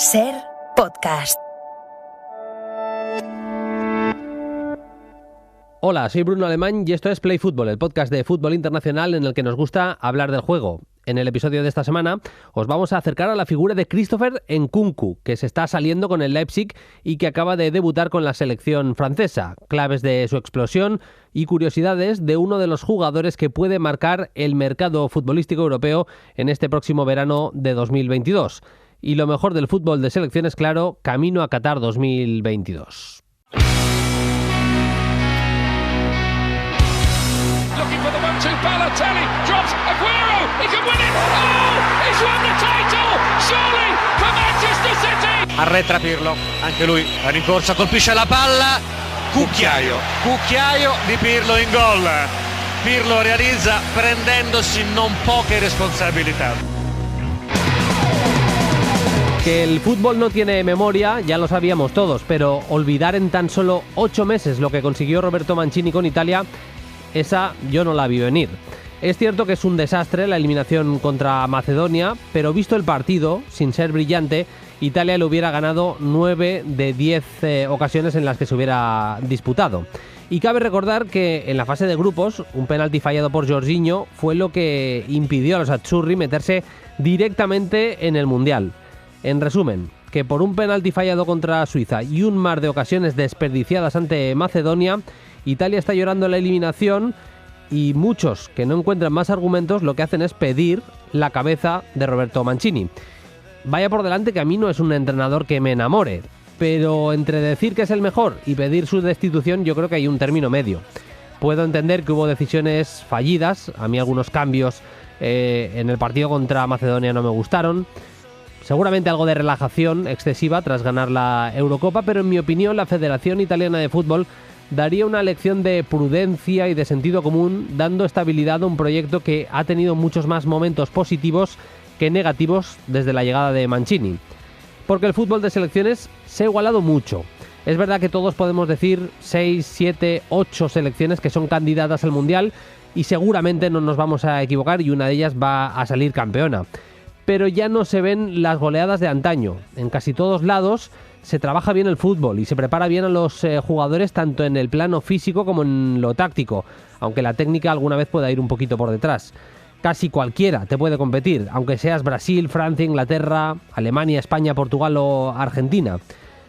SER Podcast. Hola, soy Bruno Alemán y esto es Play Fútbol, el podcast de fútbol internacional en el que nos gusta hablar del juego. En el episodio de esta semana os vamos a acercar a la figura de Christopher Nkunku, que se está saliendo con el Leipzig y que acaba de debutar con la selección francesa. Claves de su explosión y curiosidades de uno de los jugadores que puede marcar el mercado futbolístico europeo en este próximo verano de 2022. Y lo mejor del fútbol de selecciones, claro, camino a Qatar 2022. Looking for the 1-2, Balotelli drops Aguero, he can win it, oh, he's won the title, surely for Manchester City. Arretra Pirlo, anche lui la rincorsa, colpisce la palla, cucchiaio di Pirlo in gol. Pirlo realizza prendendosi non poche responsabilità. Que el fútbol no tiene memoria, ya lo sabíamos todos, pero olvidar en tan solo 8 meses lo que consiguió Roberto Mancini con Italia, esa yo no la vi venir. Es cierto que es un desastre la eliminación contra Macedonia, pero visto el partido, sin ser brillante, Italia le hubiera ganado 9 de 10 ocasiones en las que se hubiera disputado. Y cabe recordar que en la fase de grupos, un penalti fallado por Jorginho fue lo que impidió a los azzurri meterse directamente en el Mundial. En resumen, que por un penalti fallado contra Suiza y un mar de ocasiones desperdiciadas ante Macedonia, Italia está llorando la eliminación y muchos que no encuentran más argumentos lo que hacen es pedir la cabeza de Roberto Mancini. Vaya por delante que a mí no es un entrenador que me enamore, pero entre decir que es el mejor y pedir su destitución yo creo que hay un término medio. Puedo entender que hubo decisiones fallidas, a mí algunos cambios en el partido contra Macedonia no me gustaron. Seguramente algo de relajación excesiva tras ganar la Eurocopa, pero en mi opinión la Federación Italiana de Fútbol daría una lección de prudencia y de sentido común, dando estabilidad a un proyecto que ha tenido muchos más momentos positivos que negativos desde la llegada de Mancini. Porque el fútbol de selecciones se ha igualado mucho. Es verdad que todos podemos decir 6, 7, 8 selecciones que son candidatas al Mundial y seguramente no nos vamos a equivocar y una de ellas va a salir campeona. Pero ya no se ven las goleadas de antaño. En casi todos lados se trabaja bien el fútbol y se prepara bien a los jugadores tanto en el plano físico como en lo táctico, aunque la técnica alguna vez pueda ir un poquito por detrás. Casi cualquiera te puede competir, aunque seas Brasil, Francia, Inglaterra, Alemania, España, Portugal o Argentina.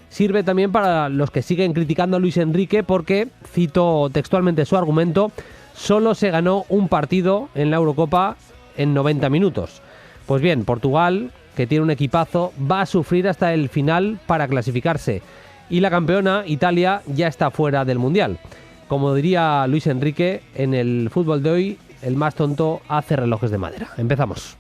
Sirve también para los que siguen criticando a Luis Enrique porque, cito textualmente su argumento, solo se ganó un partido en la Eurocopa en 90 minutos. Pues bien, Portugal, que tiene un equipazo, va a sufrir hasta el final para clasificarse. Y la campeona, Italia, ya está fuera del Mundial. Como diría Luis Enrique, en el fútbol de hoy, el más tonto hace relojes de madera. Empezamos.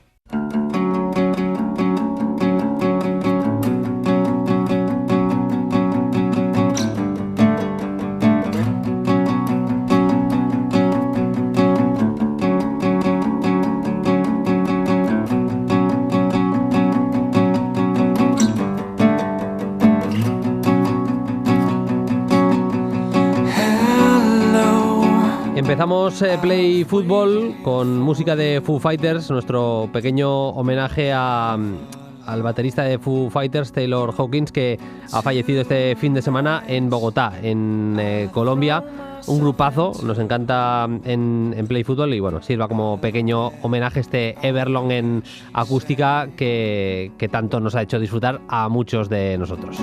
Empezamos Play Fútbol con música de Foo Fighters, nuestro pequeño homenaje al baterista de Foo Fighters, Taylor Hawkins, que ha fallecido este fin de semana en Bogotá, en Colombia. Un grupazo, nos encanta en Play Fútbol y bueno, sirva como pequeño homenaje este Everlong en acústica que tanto nos ha hecho disfrutar a muchos de nosotros.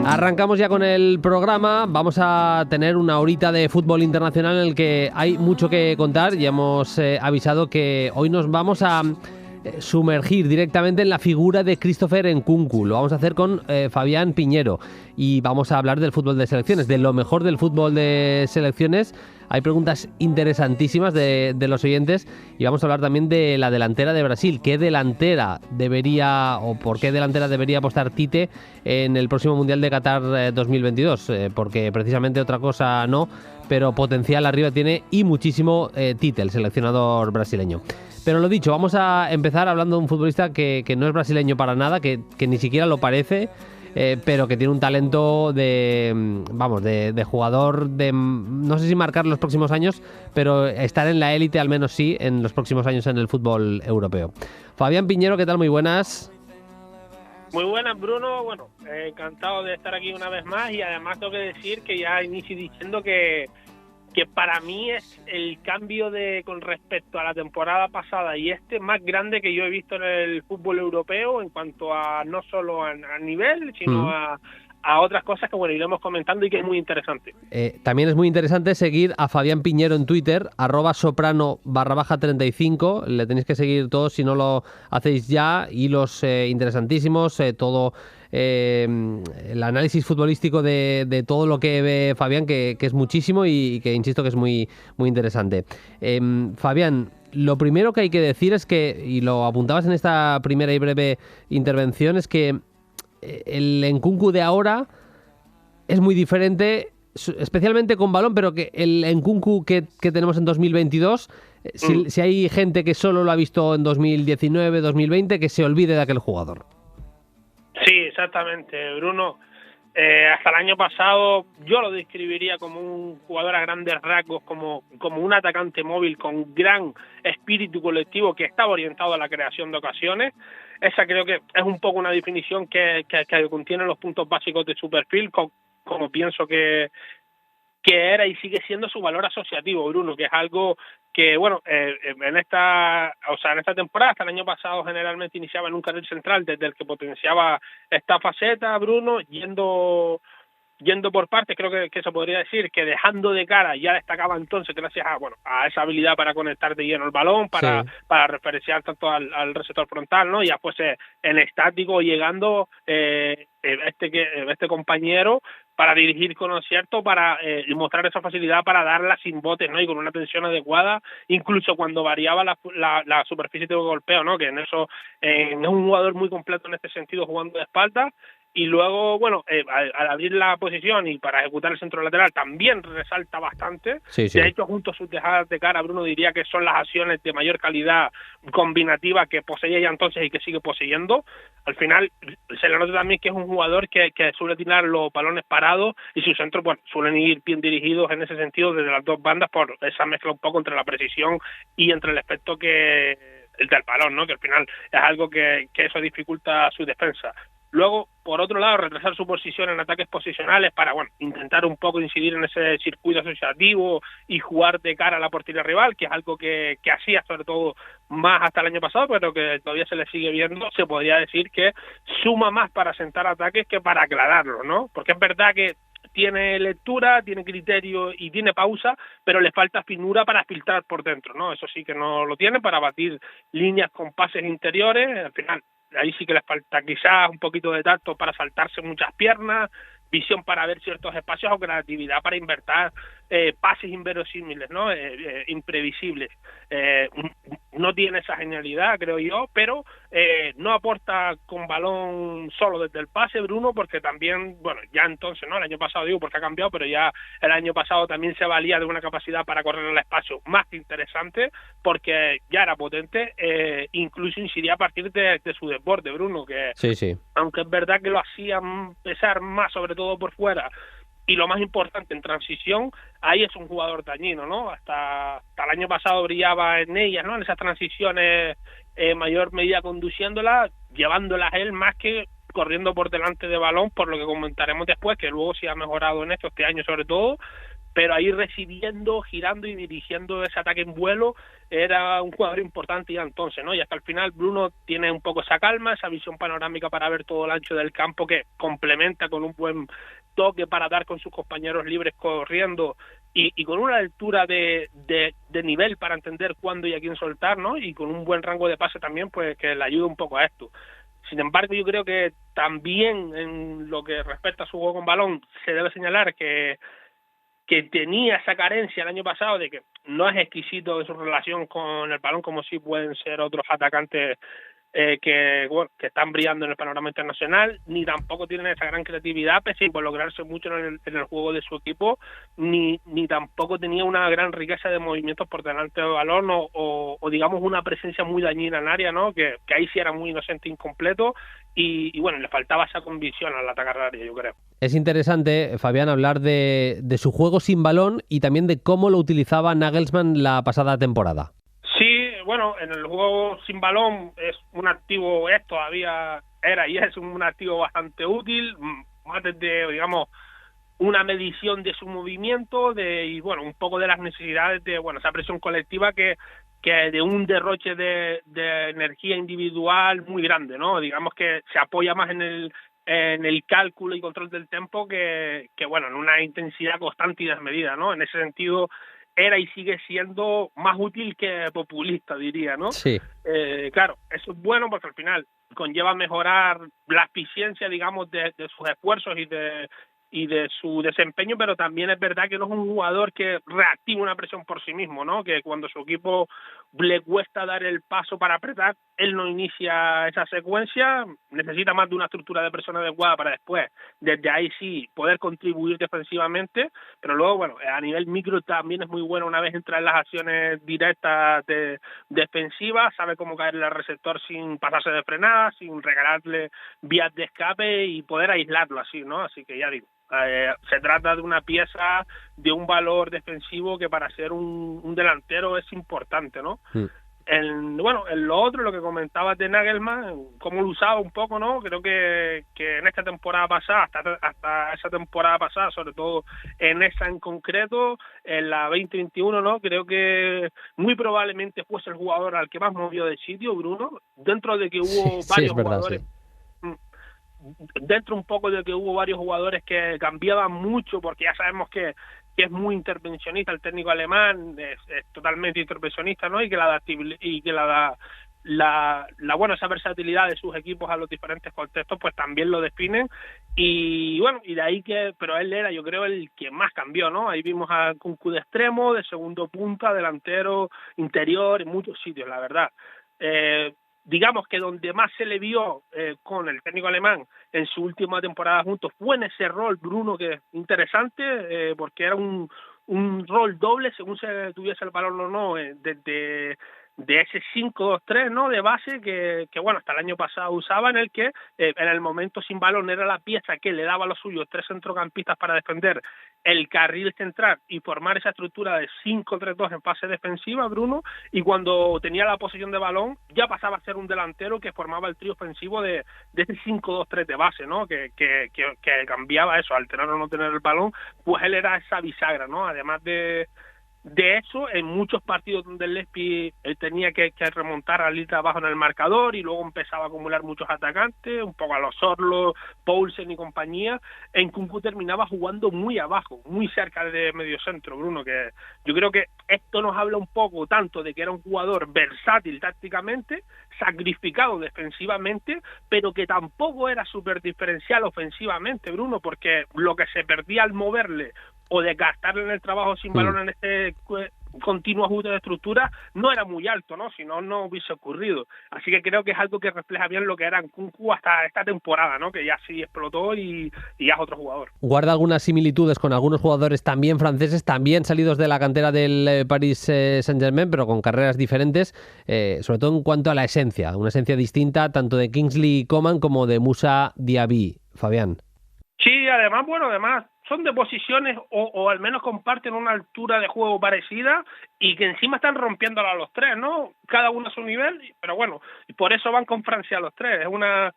Arrancamos ya con el programa, vamos a tener una horita de fútbol internacional en el que hay mucho que contar. Ya hemos avisado que hoy nos vamos a sumergir directamente en la figura de Christopher Nkunku. Lo vamos a hacer con Fabián Piñero y vamos a hablar del fútbol de selecciones, de lo mejor del fútbol de selecciones. Hay preguntas interesantísimas de los oyentes y vamos a hablar también de la delantera de Brasil. ¿Qué delantera debería o por qué delantera debería apostar Tite en el próximo Mundial de Qatar 2022? Porque precisamente otra cosa no, pero potencial arriba tiene y muchísimo Tite, el seleccionador brasileño. Pero lo dicho, vamos a empezar hablando de un futbolista que no es brasileño para nada, que ni siquiera lo parece. pero que tiene un talento de jugador no sé si marcar los próximos años, pero estar en la élite al menos sí en los próximos años en el fútbol europeo. Fabián Piñero, ¿qué tal? Muy buenas. Muy buenas, Bruno. Bueno, encantado de estar aquí una vez más, y además tengo que decir que ya inicio diciendo que para mí es el cambio con respecto a la temporada pasada y más grande que yo he visto en el fútbol europeo, en cuanto a no solo a nivel, sino a otras cosas que, bueno, iremos comentando y que es muy interesante. También es muy interesante seguir a Fabián Piñero en Twitter, @soprano_35. Le tenéis que seguir todos si no lo hacéis ya. Hilos interesantísimos, todo el análisis futbolístico de todo lo que ve Fabián, que es muchísimo y que insisto que es muy, muy interesante. Fabián, lo primero que hay que decir es que, y lo apuntabas en esta primera y breve intervención, es que el Nkunku de ahora es muy diferente, especialmente con balón, pero que el Nkunku que tenemos en 2022, si hay gente que solo lo ha visto en 2019, 2020, que se olvide de aquel jugador. Sí, exactamente, Bruno. Hasta el año pasado yo lo describiría como un jugador a grandes rasgos, como un atacante móvil con gran espíritu colectivo que estaba orientado a la creación de ocasiones. Esa creo que es un poco una definición que contiene los puntos básicos de su perfil, como pienso que era y sigue siendo su valor asociativo, Bruno, que es algo que, bueno, en esta temporada, hasta el año pasado, generalmente iniciaba en un carril central desde el que potenciaba esta faceta, Bruno, yendo por partes. Creo que se podría decir que dejando de cara ya destacaba entonces gracias a esa habilidad para conectar de lleno el balón, para referenciar tanto al receptor frontal, ¿no? Y después en estático llegando este compañero para dirigir con acierto, para mostrar esa facilidad para darla sin botes, ¿no? Y con una tensión adecuada, incluso cuando variaba la superficie de golpeo, ¿no? Que en eso es un jugador muy completo en este sentido, jugando de espalda. Y luego, bueno, al abrir la posición y para ejecutar el centro lateral también resalta bastante. Sí. De hecho, junto a sus dejadas de cara, Bruno, diría que son las acciones de mayor calidad combinativa que poseía ya entonces y que sigue poseyendo. Al final se le nota también que es un jugador que suele tirar los balones parados, y sus centros, bueno, suelen ir bien dirigidos en ese sentido desde las dos bandas, por esa mezcla un poco entre la precisión y entre el efecto el del balón, ¿no? Que al final es algo que eso dificulta su defensa. Luego, por otro lado, retrasar su posición en ataques posicionales para, bueno, intentar un poco incidir en ese circuito asociativo y jugar de cara a la portería rival, que es algo que hacía sobre todo más hasta el año pasado, pero que todavía se le sigue viendo. Se podría decir que suma más para sentar ataques que para aclararlos, ¿no? Porque es verdad que tiene lectura, tiene criterio y tiene pausa, pero le falta finura para filtrar por dentro, ¿no? Eso sí que no lo tiene, para batir líneas con pases interiores. Al final, ahí sí que les falta quizás un poquito de tacto para saltarse muchas piernas, visión para ver ciertos espacios o creatividad para invertir pases inverosímiles, ¿no? Imprevisibles. No tiene esa genialidad, creo yo, pero no aporta con balón solo desde el pase, Bruno, porque también, bueno, ya entonces, ¿no? El año pasado digo porque ha cambiado, pero ya el año pasado también se valía de una capacidad para correr el espacio más que interesante, porque ya era potente, incluso incidía a partir de su desborde, Bruno, que Sí. aunque es verdad que lo hacía pesar más, sobre todo por fuera, y lo más importante, en transición, ahí es un jugador dañino, ¿no? Hasta el año pasado brillaba en ellas, ¿no? En esas transiciones, en mayor medida conduciéndolas, llevándolas él más que corriendo por delante de balón, por lo que comentaremos después, que luego sí ha mejorado en esto este año sobre todo, pero ahí recibiendo, girando y dirigiendo ese ataque en vuelo, era un jugador importante ya entonces, ¿no? Y hasta el final Bruno tiene un poco esa calma, esa visión panorámica para ver todo el ancho del campo, que complementa con un buen toque para dar con sus compañeros libres corriendo, y con una altura de nivel para entender cuándo y a quién soltar, ¿no? Y con un buen rango de pase también, pues que le ayuda un poco a esto. Sin embargo, yo creo que también en lo que respecta a su juego con balón, se debe señalar que tenía esa carencia el año pasado de que no es exquisito en su relación con el balón como sí pueden ser otros atacantes que están brillando en el panorama internacional, ni tampoco tienen esa gran creatividad, pese a involucrarse mucho en el juego de su equipo, ni tampoco tenía una gran riqueza de movimientos por delante del balón o digamos una presencia muy dañina en área, ¿no? Que ahí sí era muy inocente e incompleto y bueno, le faltaba esa convicción al atacar el área, yo creo. Es interesante, Fabián, hablar de su juego sin balón y también de cómo lo utilizaba Nagelsmann la pasada temporada. Sí, bueno, en el juego sin balón es un activo, todavía era y es un activo bastante útil, más desde, digamos, una medición de su movimiento y bueno, un poco de las necesidades de, bueno, esa presión colectiva que de un derroche de energía individual muy grande, ¿no? Digamos que se apoya más en el cálculo y control del tempo que bueno, en una intensidad constante y desmedida, ¿no? En ese sentido era y sigue siendo más útil que populista, diría, ¿no? Sí. Claro, eso es bueno porque al final conlleva mejorar la eficiencia, digamos, de sus esfuerzos y de su desempeño, pero también es verdad que no es un jugador que reactiva una presión por sí mismo, ¿no? Que cuando su equipo le cuesta dar el paso para apretar, él no inicia esa secuencia, necesita más de una estructura de presión adecuada para después, desde ahí sí, poder contribuir defensivamente, pero luego, bueno, a nivel micro también es muy bueno una vez entra en las acciones directas defensivas, sabe cómo caerle al receptor sin pasarse de frenada, sin regalarle vías de escape y poder aislarlo así, ¿no? Así que ya digo, se trata de una pieza de un valor defensivo que para ser un delantero es importante, ¿no? En lo otro, lo que comentabas de Nagelsmann, cómo lo usaba un poco, ¿no? Creo que en esta temporada pasada, hasta esa temporada pasada, sobre todo en esa en concreto, en la 2021, ¿no? Creo que muy probablemente fuese el jugador al que más movió de sitio, Bruno, dentro de que hubo varios jugadores. Sí. Dentro un poco de que hubo varios jugadores que cambiaban mucho, porque ya sabemos que es muy intervencionista el técnico alemán, es totalmente intervencionista, ¿no? Y que esa versatilidad de sus equipos a los diferentes contextos pues también lo definen y bueno, y de ahí pero él era, yo creo, el que más cambió, ¿no? Ahí vimos a Kunku de extremo, de segundo punta, delantero, interior, en muchos sitios, la verdad. Digamos que donde más se le vio con el técnico alemán en su última temporada juntos fue en ese rol, Bruno, que es interesante, porque era un rol doble según se tuviese el balón o no, de ese 5-2-3, ¿no? De base que bueno, hasta el año pasado usaba, en el que en el momento sin balón era la pieza que le daba a los suyos 3 centrocampistas para defender el carril central y formar esa estructura de 5-3-2 en fase defensiva, Bruno, y cuando tenía la posesión de balón ya pasaba a ser un delantero que formaba el trío ofensivo de ese 5-2-3 de base, ¿no? Que cambiaba eso, al tener o no tener el balón, pues él era esa bisagra, ¿no? Además de eso, en muchos partidos donde el Leipzig tenía que remontar al ir abajo en el marcador y luego empezaba a acumular muchos atacantes, un poco a los Orlos, Poulsen y compañía, en Kunku terminaba jugando muy abajo, muy cerca de medio centro, Bruno, que yo creo que esto nos habla un poco tanto de que era un jugador versátil tácticamente, sacrificado defensivamente, pero que tampoco era súper diferencial ofensivamente, Bruno, porque lo que se perdía al moverle o de gastarle en el trabajo sin balón en este continuo ajuste de estructura no era muy alto, ¿no? Si no, no hubiese ocurrido. Así que creo que es algo que refleja bien lo que era Kunku hasta esta temporada, ¿no? Que ya sí explotó y ya es otro jugador. Guarda algunas similitudes con algunos jugadores también franceses, también salidos de la cantera del Paris Saint-Germain, pero con carreras diferentes, sobre todo en cuanto a la esencia, una esencia distinta tanto de Kingsley Coman como de Moussa Diaby. Fabián. Sí, además son de posiciones o al menos comparten una altura de juego parecida y que encima están rompiéndola a los tres, ¿no? Cada uno a su nivel, pero bueno, y por eso van con Francia los tres. Es una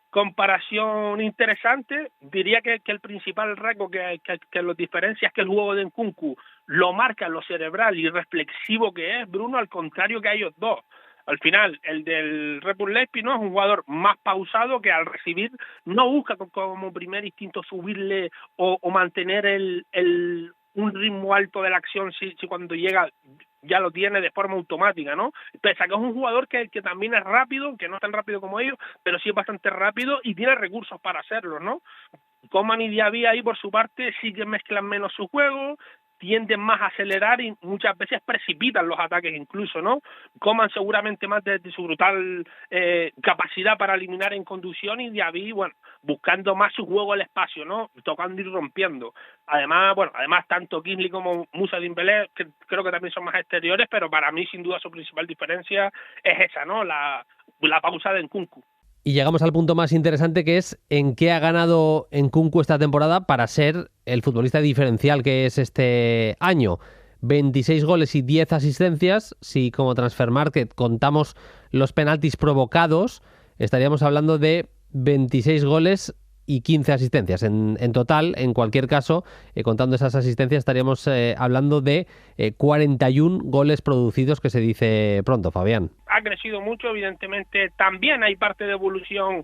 comparación interesante. Diría que el principal rasgo que los diferencia es que el juego de Nkunku lo marca en lo cerebral y reflexivo que es, Bruno, al contrario que a ellos dos. Al final, el del Red Bull Leipzig, ¿no? Es un jugador más pausado que al recibir no busca como primer instinto subirle o mantener un ritmo alto de la acción si cuando llega ya lo tiene de forma automática, ¿no? Pese a que es un jugador que también es rápido, que no es tan rápido como ellos, pero sí es bastante rápido y tiene recursos para hacerlo, ¿no? Coman y Diaby ahí por su parte sí que mezclan menos su juego, tienden más a acelerar y muchas veces precipitan los ataques incluso, ¿no? Coman seguramente más de su brutal capacidad para eliminar en conducción y Diaby, bueno, buscando más su juego al espacio, ¿no? Tocando y rompiendo. Además, tanto Kingsley como Moussa Dembélé creo que también son más exteriores, pero para mí sin duda su principal diferencia es esa, ¿no? La pausa de Nkunku. Y llegamos al punto más interesante, que es en qué ha ganado Nkunku esta temporada para ser el futbolista diferencial que es este año. 26 goles y 10 asistencias. Si como Transfermarkt contamos los penaltis provocados, estaríamos hablando de 26 goles y 15 asistencias. En total, en cualquier caso, contando esas asistencias, estaríamos hablando de 41 goles producidos, que se dice pronto, Fabián. Ha crecido mucho, evidentemente. También hay parte de evolución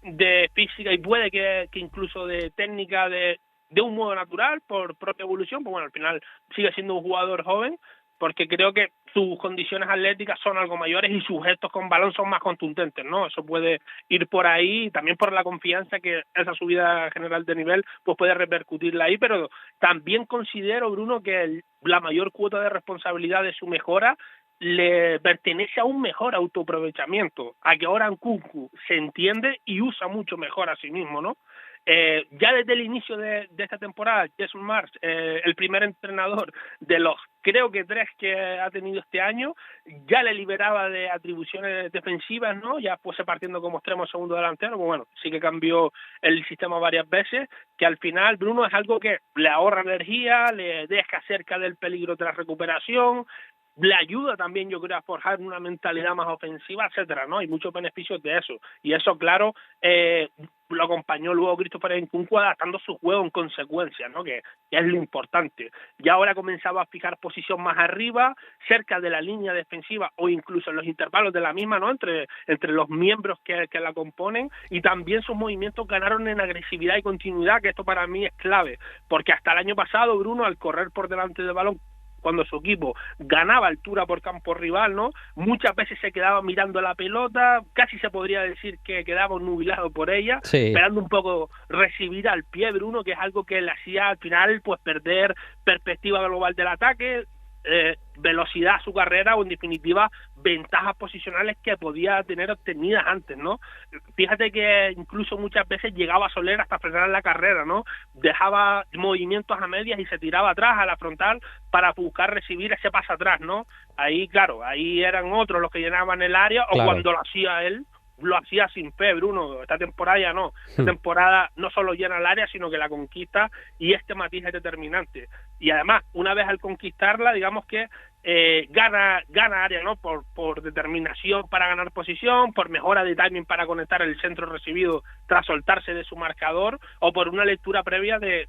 de física y puede que incluso de técnica de un modo natural, por propia evolución. Pues bueno, al final sigue siendo un jugador joven, porque creo que sus condiciones atléticas son algo mayores y sus gestos con balón son más contundentes, ¿no? Eso puede ir por ahí, también por la confianza que esa subida general de nivel pues puede repercutirla ahí, pero también considero, Bruno, que la mayor cuota de responsabilidad de su mejora le pertenece a un mejor autoaprovechamiento, a que ahora Nkunku se entiende y usa mucho mejor a sí mismo, ¿no? Ya desde el inicio de esta temporada, Jess Marsh, el primer entrenador de los creo que 3 que ha tenido este año, ya le liberaba de atribuciones defensivas, ¿no? Ya fuese partiendo como extremo segundo delantero, pues bueno, sí que cambió el sistema varias veces, que al final, Bruno, es algo que le ahorra energía, le deja cerca del peligro de la recuperación, le ayuda también, yo creo, a forjar una mentalidad más ofensiva, etcétera, ¿no? Hay muchos beneficios de eso. Y eso, claro, lo acompañó luego Christopher Nkunku adaptando su juego en consecuencia, ¿no? Que es lo importante. Ya ahora comenzaba a fijar posición más arriba, cerca de la línea defensiva o incluso en los intervalos de la misma, ¿no? Entre los miembros que la componen, y también sus movimientos ganaron en agresividad y continuidad, que esto para mí es clave, porque hasta el año pasado, Bruno, al correr por delante del balón, cuando su equipo ganaba altura por campo rival, ¿no? Muchas veces se quedaba mirando la pelota, casi se podría decir que quedaba nubilado por ella, sí, esperando un poco recibir al pie, Bruno, que es algo que le hacía al final pues perder perspectiva global del ataque, velocidad a su carrera, o en definitiva ventajas posicionales que podía tener obtenidas antes, ¿no? Fíjate que incluso muchas veces llegaba a Soler hasta frenar la carrera, ¿no? Dejaba movimientos a medias y se tiraba atrás a la frontal para buscar recibir ese pase atrás, ¿no? Ahí, claro, ahí eran otros los que llenaban el área, o claro, cuando lo hacía él, lo hacía sin fe, Bruno. Esta temporada ya no. Esta temporada no solo llena el área, sino que la conquista, y este matiz es determinante. Y además, una vez al conquistarla, digamos que gana área, ¿no? Por determinación para ganar posición, por mejora de timing para conectar el centro recibido tras soltarse de su marcador, o por una lectura previa de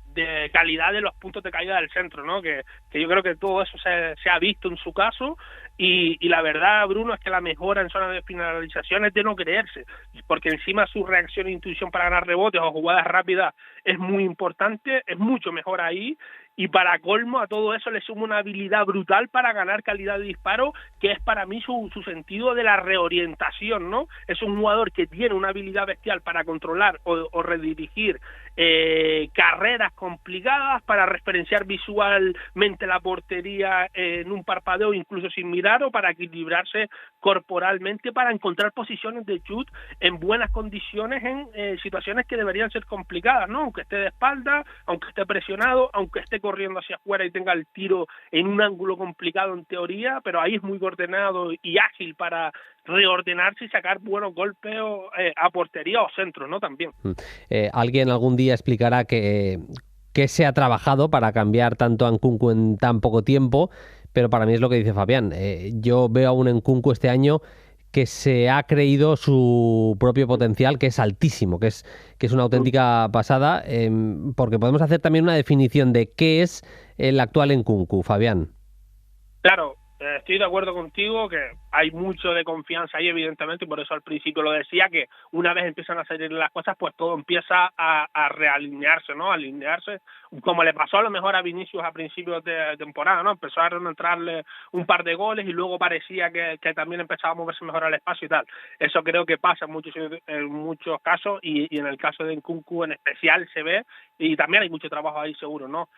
calidad de los puntos de caída del centro, ¿no? Que yo creo que todo eso se ha visto en su caso, y la verdad, Bruno, es que la mejora en zona de finalización es de no creerse, porque encima su reacción e intuición para ganar rebotes o jugadas rápidas es muy importante, es mucho mejor ahí. Y para colmo a todo eso le suma una habilidad brutal para ganar calidad de disparo, que es para mí su sentido de la reorientación, ¿no? Es un jugador que tiene una habilidad bestial para controlar o redirigir carreras complicadas, para referenciar visualmente la portería en un parpadeo, incluso sin mirar, o para equilibrarse corporalmente, para encontrar posiciones de chut en buenas condiciones en situaciones que deberían ser complicadas, ¿no? Aunque esté de espalda, aunque esté presionado, aunque esté corriendo hacia afuera y tenga el tiro en un ángulo complicado en teoría, pero ahí es muy ordenado y ágil para reordenarse y sacar buenos golpes a portería o centro, ¿no? También. Alguien algún día explicará que se ha trabajado para cambiar tanto a Nkunku en tan poco tiempo, pero para mí es lo que dice Fabián. Yo veo a un Nkunku este año que se ha creído su propio potencial, que es altísimo, que es una auténtica pasada, porque podemos hacer también una definición de qué es el actual Nkunku, Fabián. Claro, estoy de acuerdo contigo que hay mucho de confianza ahí, evidentemente, y por eso al principio lo decía, que una vez empiezan a salir las cosas, pues todo empieza a realinearse, ¿no? A alinearse, como le pasó a lo mejor a Vinicius a principios de temporada, ¿no? Empezaron a entrarle un par de goles y luego parecía que también empezaba a moverse mejor al espacio y tal. Eso creo que pasa en muchos casos, y en el caso de Nkunku en especial se ve, y también hay mucho trabajo ahí seguro, ¿no?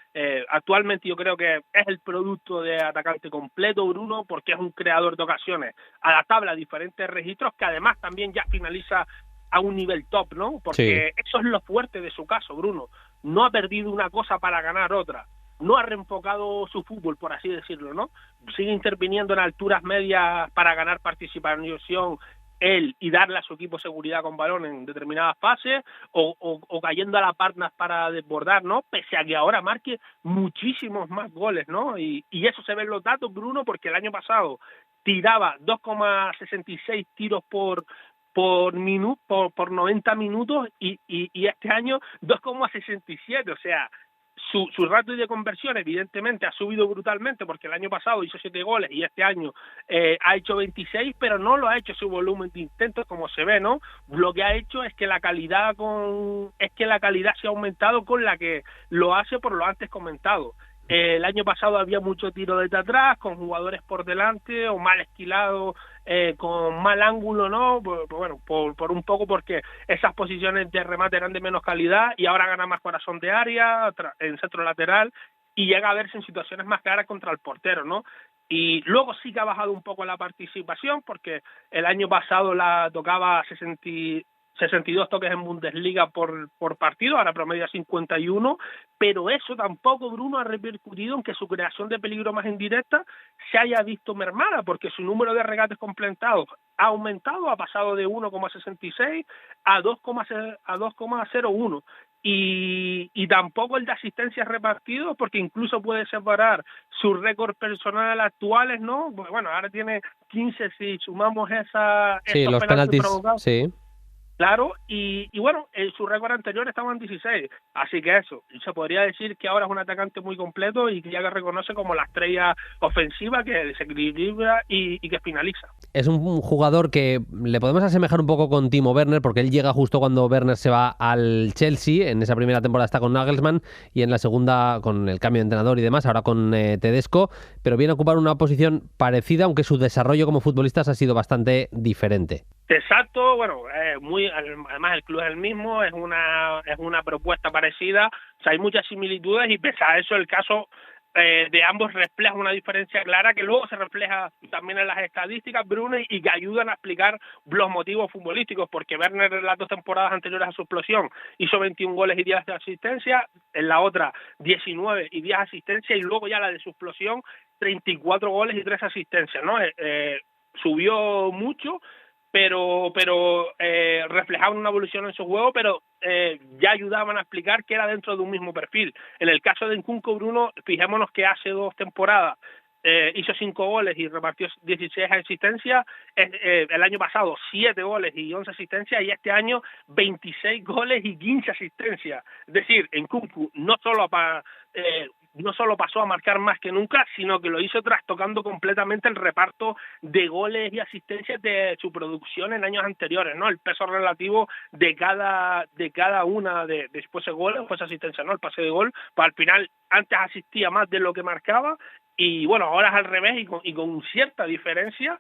Actualmente yo creo que es el producto de atacante completo, Bruno, porque es un creador de ocasiones adaptable a diferentes registros, que además también ya finaliza a un nivel top, ¿no? Porque eso es lo fuerte de su caso, Bruno. No ha perdido una cosa para ganar otra. No ha reenfocado su fútbol, por así decirlo, ¿no? Sigue interviniendo en alturas medias para ganar participación él y darle a su equipo seguridad con balón en determinadas fases, o cayendo a la parnas para desbordar, ¿no? Pese a que ahora marque muchísimos más goles, ¿no? Y eso se ve en los datos, Bruno, porque el año pasado tiraba 2,66 tiros por 90 minutos y este año 2,67, o sea, su ratio de conversión evidentemente ha subido brutalmente, porque el año pasado hizo 7 goles y este año ha hecho 26, pero no lo ha hecho su volumen de intentos, como se ve, ¿no? Lo que ha hecho es que la calidad se ha aumentado con la que lo hace, por lo antes comentado. El año pasado había mucho tiro desde atrás, con jugadores por delante o mal esquilados, con mal ángulo, ¿no? Por un poco porque esas posiciones de remate eran de menos calidad, y ahora gana más corazón de área, en centro lateral, y llega a verse en situaciones más claras contra el portero, ¿no? Y luego sí que ha bajado un poco la participación, porque el año pasado la tocaba 62 toques en Bundesliga por partido, ahora promedia 51, pero eso tampoco, Bruno, ha repercutido en que su creación de peligro más indirecta se haya visto mermada, porque su número de regates completados ha aumentado, ha pasado de 1,66 a 2,01, y tampoco el de asistencias repartidos, porque incluso puede separar sus récords personales actuales, ¿no? Bueno, ahora tiene 15 si sumamos los penaltis provocados. Sí. Claro, y bueno, su récord anterior estaba en 16, así que eso, se podría decir que ahora es un atacante muy completo y que ya que reconoce como la estrella ofensiva que desequilibra y que finaliza. Es un jugador que le podemos asemejar un poco con Timo Werner, porque él llega justo cuando Werner se va al Chelsea. En esa primera temporada está con Nagelsmann y en la segunda con el cambio de entrenador y demás, ahora con Tedesco, pero viene a ocupar una posición parecida, aunque su desarrollo como futbolista ha sido bastante diferente. Exacto, bueno, además el club es el mismo, es una propuesta parecida, o sea, hay muchas similitudes, y pese a eso el caso de ambos refleja una diferencia clara que luego se refleja también en las estadísticas, Bruno, y que ayudan a explicar los motivos futbolísticos, porque Werner en las 2 temporadas anteriores a su explosión hizo 21 goles y 10 de asistencia, en la otra 19 y 10 asistencias, y luego ya la de su explosión 34 goles y 3 asistencias, ¿no? Subió mucho, pero reflejaban una evolución en su juego, pero ya ayudaban a explicar que era dentro de un mismo perfil. En el caso de Nkunku, Bruno, fijémonos que hace 2 temporadas hizo 5 goles y repartió 16 asistencias, el año pasado 7 goles y 11 asistencias, y este año 26 goles y 15 asistencias. Es decir, Nkunku no solo pasó a marcar más que nunca, sino que lo hizo trastocando completamente el reparto de goles y asistencias de su producción en años anteriores, ¿no? El peso relativo de cada una de después de goles, pues asistencia, ¿no? El pase de gol, pues al final antes asistía más de lo que marcaba, y bueno, ahora es al revés, y con cierta diferencia.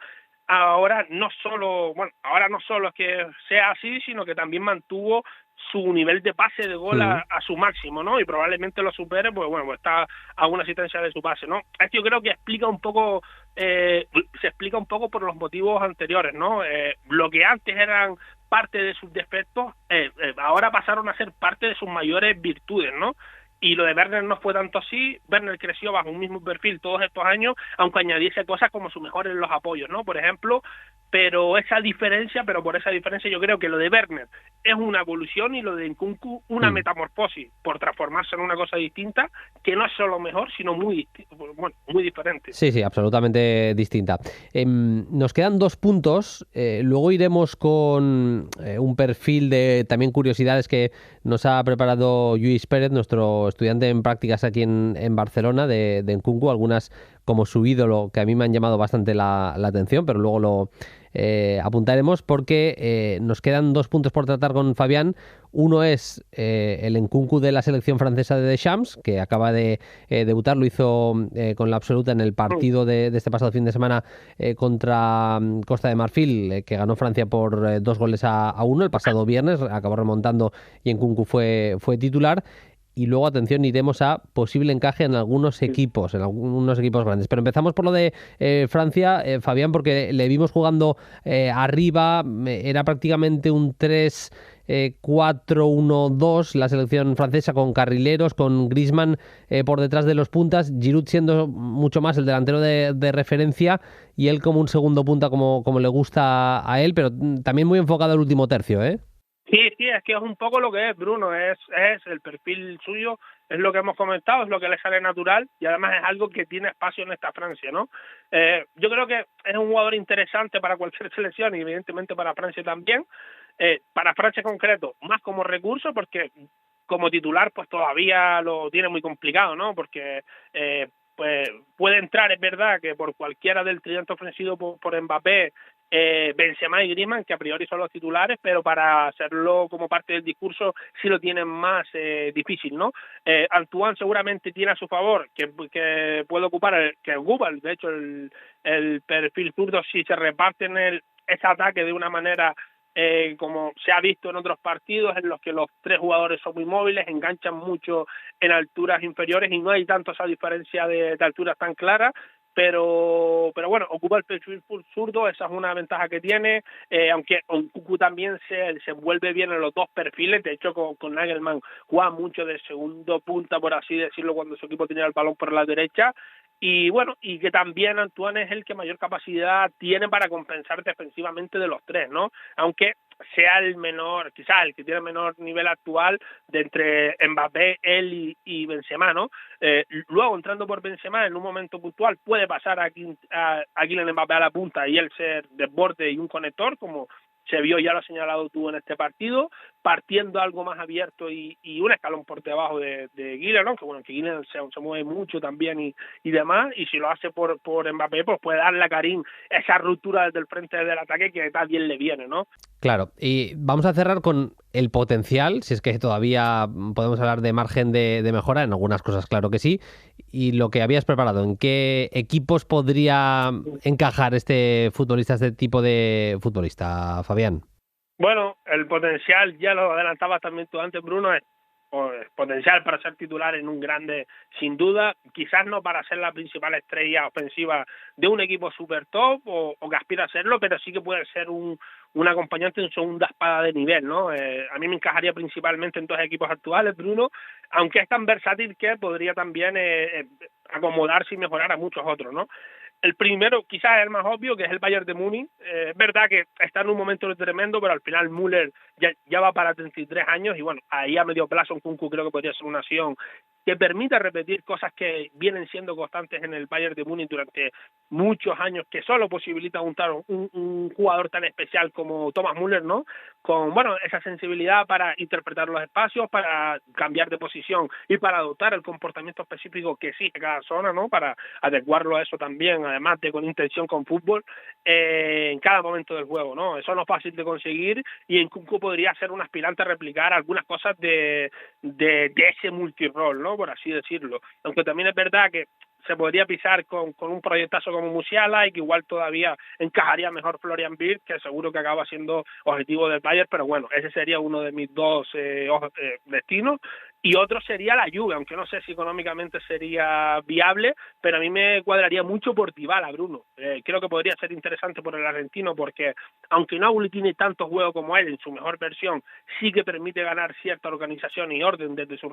Ahora no solo es que sea así, sino que también mantuvo su nivel de pase de gol a su máximo, ¿no? Y probablemente lo supere, pues bueno, pues está a una asistencia de su pase, ¿no? Esto yo creo que se explica un poco por los motivos anteriores, ¿no? Lo que antes eran parte de sus defectos, ahora pasaron a ser parte de sus mayores virtudes, ¿no? Y lo de Werner no fue tanto así. Werner creció bajo un mismo perfil todos estos años, aunque añadiese cosas como su mejor en los apoyos, ¿no? Por ejemplo, por esa diferencia yo creo que lo de Werner es una evolución y lo de Nkunku una metamorfosis, por transformarse en una cosa distinta, que no es solo mejor, sino muy diferente. Sí, absolutamente distinta. Nos quedan 2 puntos, luego iremos con un perfil de también curiosidades que nos ha preparado Lluís Pérez, nuestro estudiante en prácticas aquí en Barcelona de Nkunku, algunas como su ídolo, que a mí me han llamado bastante la atención, pero luego lo apuntaremos porque nos quedan 2 puntos por tratar con Fabián. Uno es el Nkunku de la selección francesa de Deschamps, que acaba de debutar, lo hizo con la absoluta en el partido de este pasado fin de semana contra Costa de Marfil, que ganó Francia por 2 goles a 1 el pasado viernes, acabó remontando y Nkunku fue titular. Y luego, atención, iremos a posible encaje en algunos equipos grandes. Pero empezamos por lo de Francia, Fabián, porque le vimos jugando arriba, era prácticamente un 3-4-1-2 la selección francesa, con carrileros, con Griezmann por detrás de los puntas, Giroud siendo mucho más el delantero de referencia y él como un segundo punta como le gusta a él, pero también muy enfocado al último tercio, ¿eh? Sí, es que es un poco lo que es Bruno, es el perfil suyo, es lo que hemos comentado, es lo que le sale natural y además es algo que tiene espacio en esta Francia, ¿no? Yo creo que es un jugador interesante para cualquier selección y evidentemente para Francia también. Para Francia en concreto, más como recurso, porque como titular pues todavía lo tiene muy complicado, ¿no? Porque pues puede entrar, es verdad, que por cualquiera del tridente ofrecido por Mbappé, Benzema y Griezmann, que a priori son los titulares, pero para hacerlo como parte del discurso sí lo tienen más difícil, ¿no? Antoine seguramente tiene a su favor que puede ocupar, de hecho el perfil zurdo, si se reparten ese ataque de una manera como se ha visto en otros partidos en los que los 3 jugadores son muy móviles, enganchan mucho en alturas inferiores y no hay tanto esa diferencia de alturas tan clara. Pero bueno, ocupa el perfil zurdo, esa es una ventaja que tiene, aunque Nkunku también se envuelve bien en los 2 perfiles, de hecho con Nagelsmann juega mucho de segundo punta, por así decirlo, cuando su equipo tenía el balón por la derecha, y bueno, y que también Antoine es el que mayor capacidad tiene para compensar defensivamente de los 3, ¿no? Aunque sea el menor, quizás el que tiene el menor nivel actual de entre Mbappé, él y Benzema, ¿no? Luego, entrando por Benzema en un momento puntual, puede pasar a Kylian Mbappé a la punta y él ser desborde y un conector, como se vio, ya lo ha señalado tú en este partido, partiendo algo más abierto y un escalón por debajo de Kylian, ¿no? Que bueno, que Kylian se mueve mucho también y demás, y si lo hace por Mbappé, pues puede darle a Karim esa ruptura desde el frente del ataque que también le viene, ¿no? Claro, y vamos a cerrar con el potencial, si es que todavía podemos hablar de margen de mejora, en algunas cosas claro que sí, y lo que habías preparado, ¿en qué equipos podría encajar este tipo de futbolista, Fabián? Bueno, el potencial, ya lo adelantabas también tú antes, Bruno, es potencial para ser titular en un grande, sin duda, quizás no para ser la principal estrella ofensiva de un equipo super top o que aspira a serlo, pero sí que puede ser un acompañante en segunda espada de nivel, ¿no? A mí me encajaría principalmente en 2 equipos actuales, Bruno, aunque es tan versátil que podría también acomodarse y mejorar a muchos otros, ¿no? El primero, quizás el más obvio, que es el Bayern de Múnich. Es verdad que está en un momento tremendo, pero al final Müller ya va para 33 años y bueno, ahí a medio plazo Nkunku creo que podría ser una acción que permita repetir cosas que vienen siendo constantes en el Bayern de Múnich durante muchos años, que solo posibilita juntar un jugador tan especial como Thomas Müller, ¿no? Con, bueno, esa sensibilidad para interpretar los espacios, para cambiar de posición y para adoptar el comportamiento específico que exige cada zona, ¿no? Para adecuarlo a eso también, además de con intención con fútbol, en cada momento del juego, ¿no? Eso no es fácil de conseguir y en Nkunku podría ser un aspirante a replicar algunas cosas de ese multirol, ¿no? Por así decirlo. Aunque también es verdad que se podría pisar con un proyectazo como Musiala y que igual todavía encajaría mejor Florian Wirtz, que seguro que acaba siendo objetivo del Bayern, pero bueno, ese sería uno de mis 2 destinos. Y otro sería la Juve, aunque no sé si económicamente sería viable, pero a mí me cuadraría mucho por Dybala, Bruno. Creo que podría ser interesante por el argentino, porque aunque Napoli tiene tanto juego como él en su mejor versión, sí que permite ganar cierta organización y orden desde sus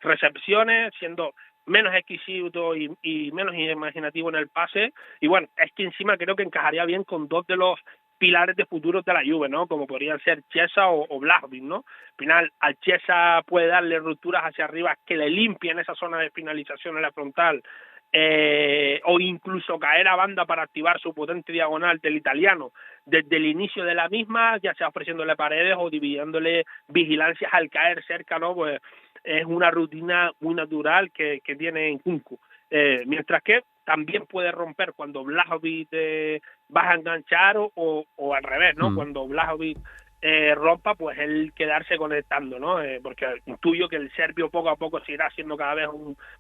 recepciones, siendo menos exquisito y menos imaginativo en el pase, y bueno, es que encima creo que encajaría bien con 2 de los pilares de futuro de la Juve, ¿no? Como podrían ser Chiesa o Vlahovic, ¿no? Al final, al Chiesa puede darle rupturas hacia arriba que le limpien esa zona de finalización en la frontal, o incluso caer a banda para activar su potente diagonal del italiano desde el inicio de la misma, ya sea ofreciéndole paredes o dividiéndole vigilancias al caer cerca, ¿no? Pues es una rutina muy natural que tiene Nkunku. mientras que también puede romper cuando Vlahovic va a enganchar o al revés, ¿no? Cuando Vlahovic rompa, pues él quedarse conectando, ¿no? Porque intuyo que el serbio poco a poco se irá siendo cada vez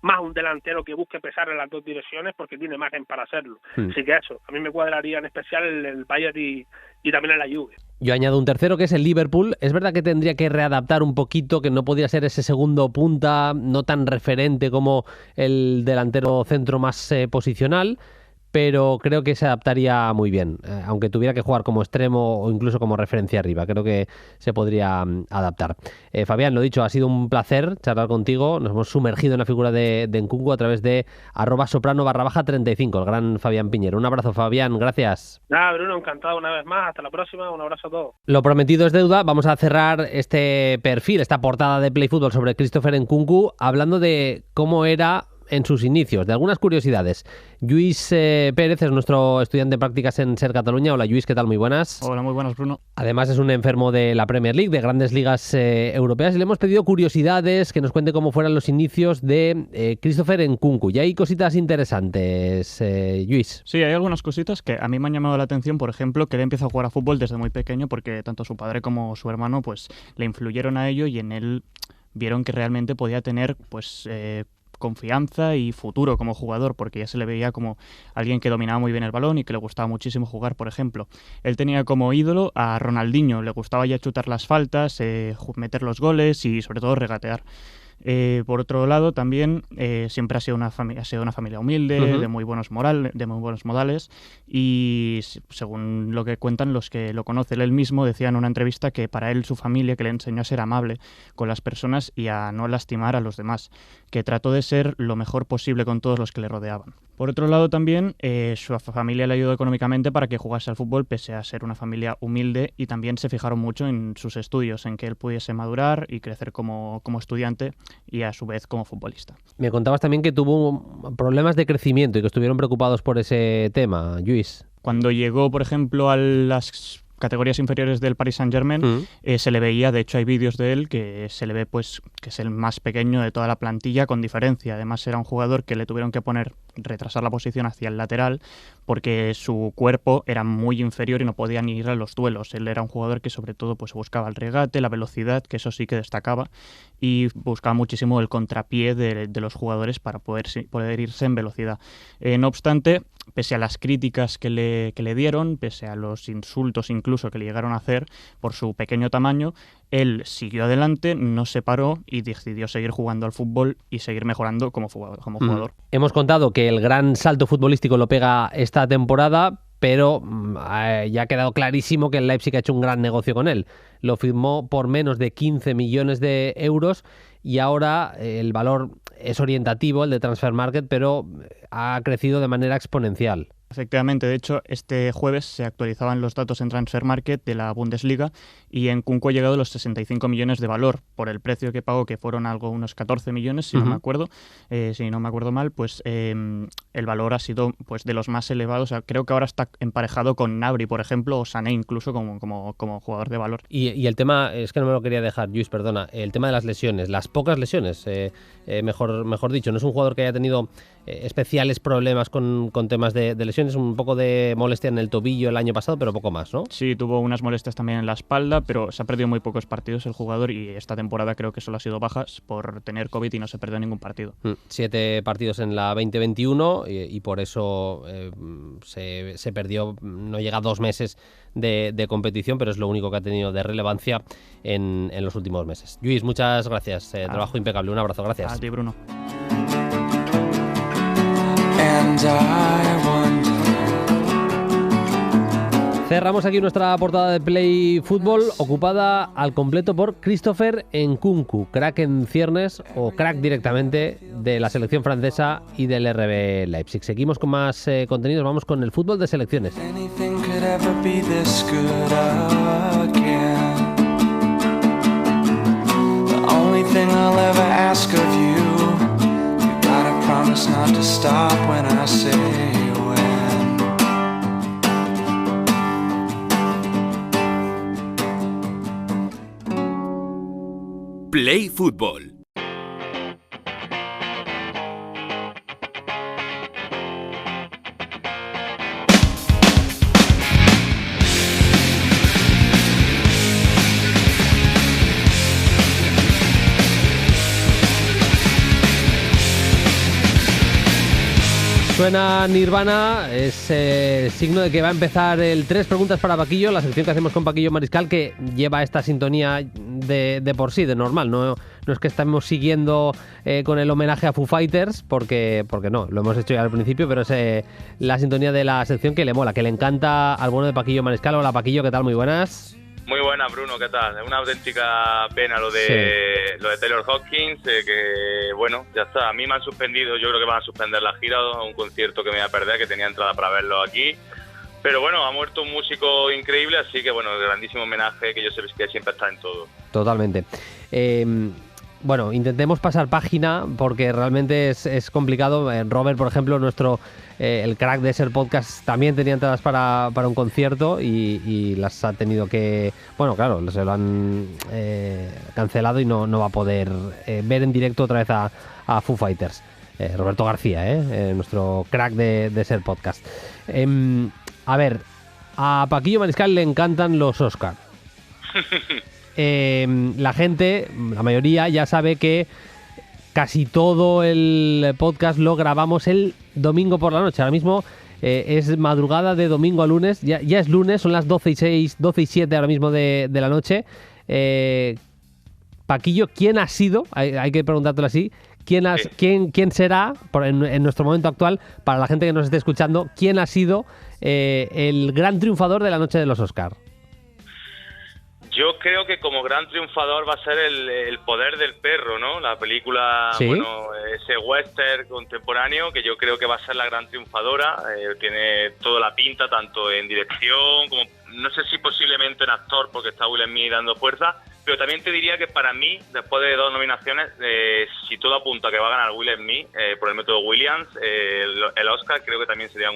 más un delantero que busque pesar en las dos direcciones porque tiene margen para hacerlo. Así que eso, a mí me cuadraría en especial el Bayern y también en la Juve. Yo añado un tercero que es el Liverpool. Es verdad que tendría que readaptar un poquito, que no podría ser ese segundo punta, no tan referente como el delantero centro más posicional, pero creo que se adaptaría muy bien, aunque tuviera que jugar como extremo o incluso como referencia arriba. Creo que se podría adaptar. Fabián, lo dicho, ha sido un placer charlar contigo. Nos hemos sumergido en la figura de Nkunku a través de @soprano_35, el gran Fabián Piñero. Un abrazo, Fabián, gracias. Nada, Bruno, encantado una vez más. Hasta la próxima, un abrazo a todos. Lo prometido es deuda. Vamos a cerrar este perfil, esta portada de Play Fútbol sobre Christopher Nkunku, hablando de cómo era en sus inicios, de algunas curiosidades. Lluís Pérez es nuestro estudiante de prácticas en SER Cataluña. Hola Lluís, ¿qué tal? Muy buenas. Hola, muy buenas, Bruno. Además es un enfermo de la Premier League, de grandes ligas europeas, y le hemos pedido curiosidades, que nos cuente cómo fueran los inicios de Christopher Nkunku. Y hay cositas interesantes, Lluís. Sí, hay algunas cositas que a mí me han llamado la atención. Por ejemplo, que él empieza a jugar a fútbol desde muy pequeño porque tanto su padre como su hermano pues le influyeron a ello y en él vieron que realmente podía tener pues confianza y futuro como jugador, porque ya se le veía como alguien que dominaba muy bien el balón y que le gustaba muchísimo jugar. Por ejemplo, él tenía como ídolo a Ronaldinho, le gustaba ya chutar las faltas, meter los goles y sobre todo regatear. Por otro lado, también siempre ha sido una familia humilde, de muy buenos modales, y según lo que cuentan los que lo conocen, él mismo decía en una entrevista que para él su familia, que le enseñó a ser amable con las personas y a no lastimar a los demás, que trató de ser lo mejor posible con todos los que le rodeaban. Por otro lado, también su familia le ayudó económicamente para que jugase al fútbol, pese a ser una familia humilde, y también se fijaron mucho en sus estudios, en que él pudiese madurar y crecer como estudiante y a su vez como futbolista. Me contabas también que tuvo problemas de crecimiento y que estuvieron preocupados por ese tema, Lluís. Cuando llegó, por ejemplo, a las categorías inferiores del Paris Saint-Germain, se le veía, de hecho hay vídeos de él que se le ve pues que es el más pequeño de toda la plantilla con diferencia. Además era un jugador que le tuvieron que retrasar la posición hacia el lateral porque su cuerpo era muy inferior y no podía ni ir a los duelos. Él era un jugador que sobre todo pues buscaba el regate, la velocidad, que eso sí que destacaba, y buscaba muchísimo el contrapié de los jugadores para poder irse en velocidad. No obstante, pese a las críticas que le dieron, pese a los insultos incluso que le llegaron a hacer por su pequeño tamaño, él siguió adelante, no se paró y decidió seguir jugando al fútbol y seguir mejorando como jugador. Hemos contado que el gran salto futbolístico lo pega esta temporada, pero ya ha quedado clarísimo que el Leipzig ha hecho un gran negocio con él. Lo firmó por menos de 15 millones de euros y ahora el valor es orientativo, el de Transfermarkt, pero ha crecido de manera exponencial. Efectivamente, de hecho, este jueves se actualizaban los datos en Transfermarkt de la Bundesliga y Nkunku ha llegado a los 65 millones de valor por el precio que pagó, que fueron unos 14 millones, si no me acuerdo, mal, pues el valor ha sido pues de los más elevados. O sea, creo que ahora está emparejado con Gnabry, por ejemplo, o Sané incluso como jugador de valor. Y el tema, es que no me lo quería dejar, Lluís, perdona, el tema de las lesiones, las pocas lesiones, mejor dicho, no es un jugador que haya tenido especiales problemas con temas de lesiones, un poco de molestia en el tobillo el año pasado, pero poco más, ¿no? Sí, tuvo unas molestias también en la espalda, pero se ha perdido muy pocos partidos el jugador y esta temporada creo que solo ha sido bajas por tener COVID y no se perdió ningún partido. 7 partidos en la 2021 y por eso se perdió, no llega a 2 meses de competición, pero es lo único que ha tenido de relevancia en los últimos meses. Lluís, muchas gracias, trabajo impecable, un abrazo, gracias. A ti, Bruno. Cerramos aquí nuestra portada de Play Fútbol, ocupada al completo por Christopher Nkunku, crack en ciernes o crack directamente de la selección francesa y del RB Leipzig. Seguimos con más contenidos, vamos con el fútbol de selecciones. Not to stop when I say when. Play Fútbol. suena Nirvana, es signo de que va a empezar el 3 preguntas para Paquillo, la sección que hacemos con Paquillo Mariscal, que lleva esta sintonía de por sí, de normal. No es que estemos siguiendo con el homenaje a Foo Fighters, porque no, lo hemos hecho ya al principio, pero es la sintonía de la sección que le mola, que le encanta al bueno de Paquillo Mariscal. Hola Paquillo, ¿qué tal? Muy buenas. Muy buena, Bruno, ¿qué tal? Es una auténtica pena lo de Taylor Hawkins, que bueno, ya está. A mí me han suspendido, yo creo que van a suspender la gira, un concierto que me iba a perder, que tenía entrada para verlo aquí. Pero bueno, ha muerto un músico increíble, así que bueno, grandísimo homenaje, que yo sé que siempre está en todo. Totalmente. Bueno, intentemos pasar página porque realmente es complicado. Robert, por ejemplo, el crack de Ser Podcast, también tenía entradas para un concierto y las ha tenido que... Bueno, claro, se lo han cancelado y no va a poder ver en directo otra vez a Foo Fighters. Roberto García, nuestro crack de Ser Podcast. A ver, a Paquillo Mariscal le encantan los Oscar. La gente, la mayoría, ya sabe que casi todo el podcast lo grabamos el domingo por la noche. Ahora mismo es madrugada de domingo a lunes, ya es lunes, son las 12:06, 12:07 ahora mismo de la noche. Paquillo, ¿quién ha sido? Hay que preguntártelo así. ¿Quién será, en nuestro momento actual, para la gente que nos esté escuchando, quién ha sido el gran triunfador de la noche de los Oscar? Yo creo que como gran triunfador va a ser el poder del perro, ¿no? La película, ¿sí? Bueno, ese western contemporáneo, que yo creo que va a ser la gran triunfadora. Tiene toda la pinta, tanto en dirección como, no sé si posiblemente en actor, porque está Will Smith dando fuerza, pero también te diría que para mí, después de 2 nominaciones, si todo apunta a que va a ganar Will Smith por el método Williams, el Oscar creo que también sería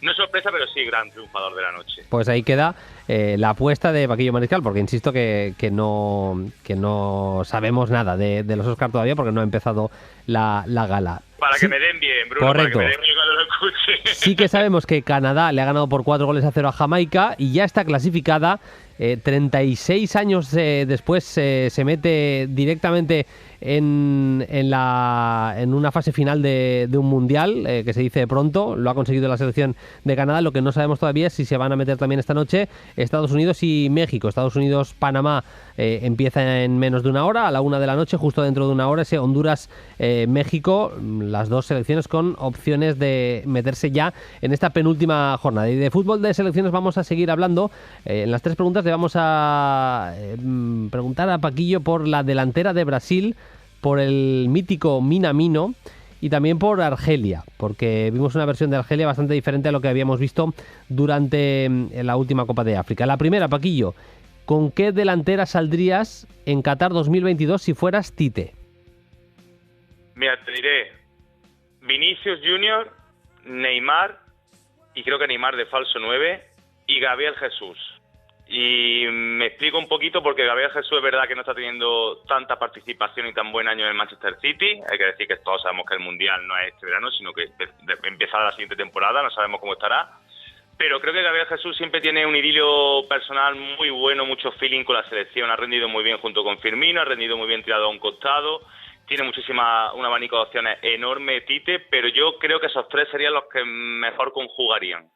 no sorpresa, pero sí gran triunfador de la noche. Pues ahí queda la apuesta de Paquillo Mariscal, porque insisto que no sabemos nada de los Oscar todavía, porque no ha empezado la gala. Para que me den bien, Bruno. Correcto. Para que me den bien cuando lo escuche. Sí que sabemos que Canadá le ha ganado por 4-0 a Jamaica y ya está clasificada. 36 años después se mete directamente en una fase final de un mundial, que se dice pronto. Lo ha conseguido la selección de Canadá. Lo que no sabemos todavía es si se van a meter también esta noche Estados Unidos y México. Estados Unidos-Panamá empieza en menos de una hora, a la 1 de la noche, justo dentro de una hora ese Honduras-México, las dos selecciones con opciones de meterse ya en esta penúltima jornada. Y de fútbol de selecciones vamos a seguir hablando. En las 3 preguntas le vamos a preguntar a Paquillo por la delantera de Brasil, por el mítico Minamino y también por Argelia, porque vimos una versión de Argelia bastante diferente a lo que habíamos visto durante la última Copa de África. La primera, Paquillo, ¿con qué delantera saldrías en Qatar 2022 si fueras Tite? Mira, te diré Vinicius Junior, Neymar, y creo que Neymar de falso 9, y Gabriel Jesús. Y me explico un poquito, porque Gabriel Jesús es verdad que no está teniendo tanta participación y tan buen año en el Manchester City. Hay que decir que todos sabemos que el Mundial no es este verano, sino que empezará la siguiente temporada, no sabemos cómo estará. Pero creo que Gabriel Jesús siempre tiene un idilio personal muy bueno, mucho feeling con la selección. Ha rendido muy bien junto con Firmino, ha rendido muy bien tirado a un costado. Tiene un abanico de opciones enorme Tite, pero yo creo que esos 3 serían los que mejor conjugarían.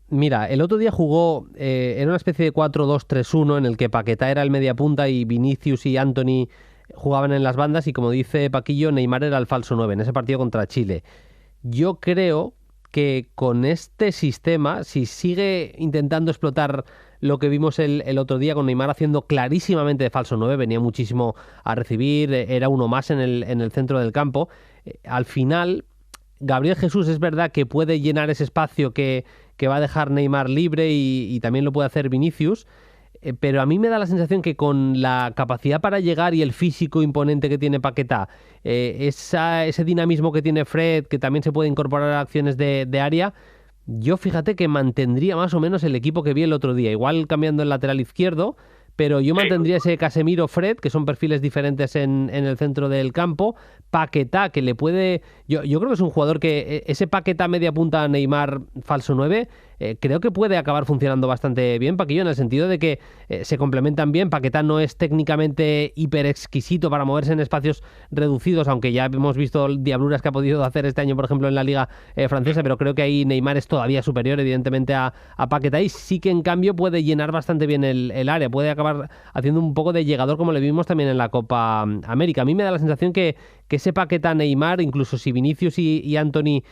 Mira, el otro día jugó, era una especie de 4-2-3-1 en el que Paquetá era el mediapunta y Vinicius y Antony jugaban en las bandas y, como dice Paquillo, Neymar era el falso 9 en ese partido contra Chile. Yo creo que con este sistema, si sigue intentando explotar lo que vimos el otro día con Neymar haciendo clarísimamente de falso 9, venía muchísimo a recibir, era uno más en el centro del campo, al final Gabriel Jesús es verdad que puede llenar ese espacio que va a dejar Neymar libre y también lo puede hacer Vinicius, pero a mí me da la sensación que con la capacidad para llegar y el físico imponente que tiene Paquetá, ese dinamismo que tiene Fred, que también se puede incorporar a acciones de área, yo fíjate que mantendría más o menos el equipo que vi el otro día, igual cambiando el lateral izquierdo, pero yo mantendría ese Casemiro-Fred, que son perfiles diferentes en el centro del campo. Paquetá, que le puede... Yo creo que es un jugador que ese Paquetá media punta Neymar falso 9 creo que puede acabar funcionando bastante bien, Paquillo, en el sentido de que se complementan bien. Paquetá no es técnicamente hiper exquisito para moverse en espacios reducidos, aunque ya hemos visto diabluras que ha podido hacer este año, por ejemplo, en la Liga francesa, pero creo que ahí Neymar es todavía superior, evidentemente, a Paquetá, y sí que en cambio puede llenar bastante bien el área, puede acabar haciendo un poco de llegador, como le vimos también en la Copa América. A mí me da la sensación que ese Paquetá Neymar, incluso si Vinicius y Antony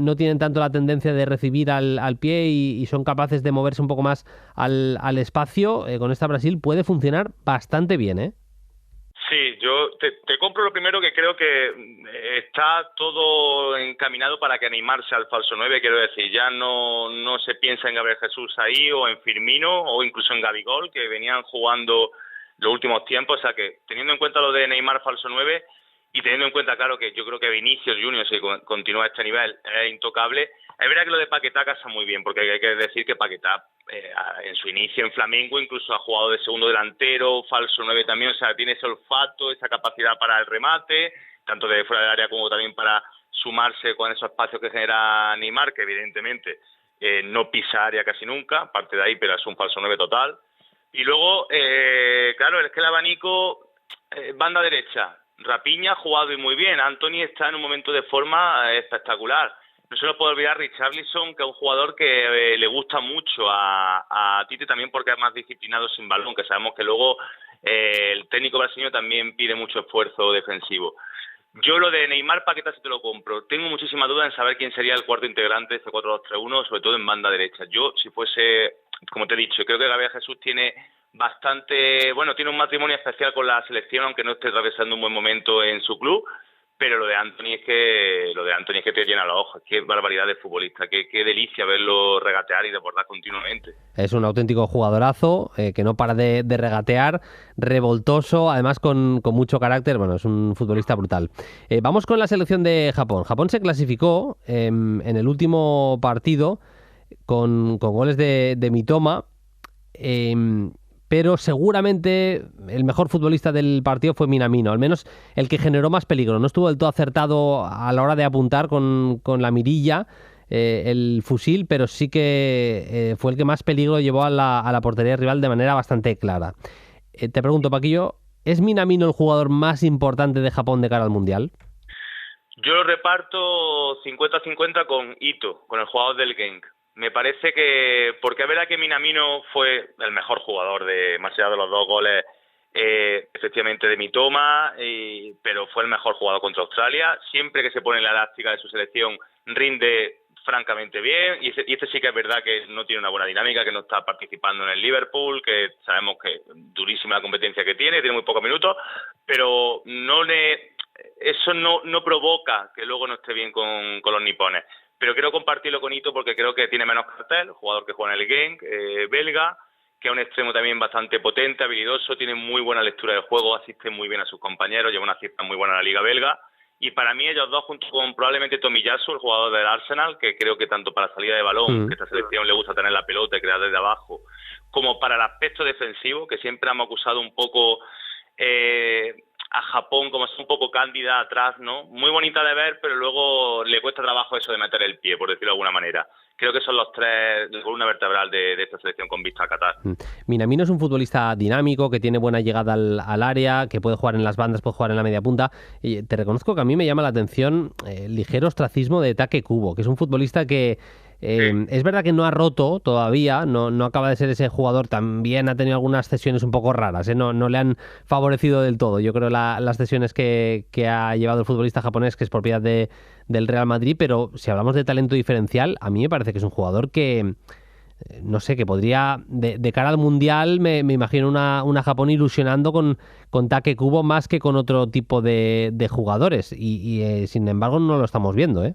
no tienen tanto la tendencia de recibir al pie y son capaces de moverse un poco más al espacio, con esta Brasil puede funcionar bastante bien, ¿eh? Sí, yo te compro lo primero, que creo que está todo encaminado para que Neymar sea el falso 9, quiero decir, ya no se piensa en Gabriel Jesús ahí, o en Firmino, o incluso en Gabigol, que venían jugando los últimos tiempos, o sea que teniendo en cuenta lo de Neymar falso 9, y teniendo en cuenta, claro, que yo creo que Vinicius Junior, si continúa a este nivel, es intocable. Es verdad que lo de Paquetá casa muy bien, porque hay que decir que Paquetá en su inicio en Flamengo incluso ha jugado de segundo delantero, falso 9 también, o sea, tiene ese olfato, esa capacidad para el remate, tanto de fuera del área como también para sumarse con esos espacios que genera Neymar, que evidentemente no pisa área casi nunca, parte de ahí, pero es un falso 9 total. Y luego, claro, es que el abanico, banda derecha, Rapiña ha jugado y muy bien, Antony está en un momento de forma espectacular. No se nos puede olvidar Richarlison, que es un jugador que le gusta mucho a Tite, también porque es más disciplinado sin balón, que sabemos que luego el técnico brasileño también pide mucho esfuerzo defensivo. Yo lo de Neymar, Paquetá sí te lo compro. Tengo muchísima duda en saber quién sería el cuarto integrante de este 4-2-3-1, sobre todo en banda derecha. Yo, si fuese, como te he dicho, creo que Gabriel Jesús tiene tiene un matrimonio especial con la selección, aunque no esté atravesando un buen momento en su club, pero lo de Antony es que te llena los ojos. Qué barbaridad de futbolista, qué delicia verlo regatear y desbordar continuamente. Es un auténtico jugadorazo, que no para de regatear, revoltoso, además con mucho carácter. Bueno, es un futbolista brutal. Vamos con la selección de Japón. Japón se clasificó en el último partido con goles de Mitoma, pero seguramente el mejor futbolista del partido fue Minamino, al menos el que generó más peligro. No estuvo del todo acertado a la hora de apuntar con la mirilla, el fusil, pero sí que fue el que más peligro llevó a la portería rival de manera bastante clara. Te pregunto, Paquillo, ¿es Minamino el jugador más importante de Japón de cara al Mundial? Yo lo reparto 50-50 con Ito, con el jugador del Genk. Me parece que, porque es verdad que Minamino fue el mejor jugador más allá de los dos goles, efectivamente, de Mitoma, pero fue el mejor jugador contra Australia. Siempre que se pone en la elástica de su selección rinde francamente bien, y este sí que es verdad que no tiene una buena dinámica, que no está participando en el Liverpool, que sabemos que durísima la competencia que tiene muy pocos minutos, pero eso no provoca que luego no esté bien con los nipones. Pero quiero compartirlo con Ito porque creo que tiene menos cartel, jugador que juega en el Genk, belga, que es un extremo también bastante potente, habilidoso, tiene muy buena lectura del juego, asiste muy bien a sus compañeros, lleva una cifra muy buena en la Liga belga. Y para mí ellos dos, junto con probablemente Tomiyasu, el jugador del Arsenal, que creo que tanto para salida de balón, que esta selección le gusta tener la pelota y crear desde abajo, como para el aspecto defensivo, que siempre hemos acusado un poco a Japón como es un poco cándida atrás, ¿no? Muy bonita de ver, pero luego le cuesta trabajo eso de meter el pie, por decirlo de alguna manera. Creo que son los tres de columna vertebral de esta selección con vista a Qatar. Minamino es un futbolista dinámico, que tiene buena llegada al área, que puede jugar en las bandas, puede jugar en la media punta. Y te reconozco que a mí me llama la atención el ligero ostracismo de Take Kubo, que es un futbolista que es verdad que no ha roto todavía, no acaba de ser ese jugador, también ha tenido algunas cesiones un poco raras, no le han favorecido del todo. Yo creo las cesiones que ha llevado el futbolista japonés, que es propiedad del Real Madrid, pero si hablamos de talento diferencial, a mí me parece que es un jugador que, no sé, que podría, de cara al Mundial, me imagino una Japón ilusionando con Take Kubo más que con otro tipo de jugadores, y sin embargo no lo estamos viendo, ¿eh?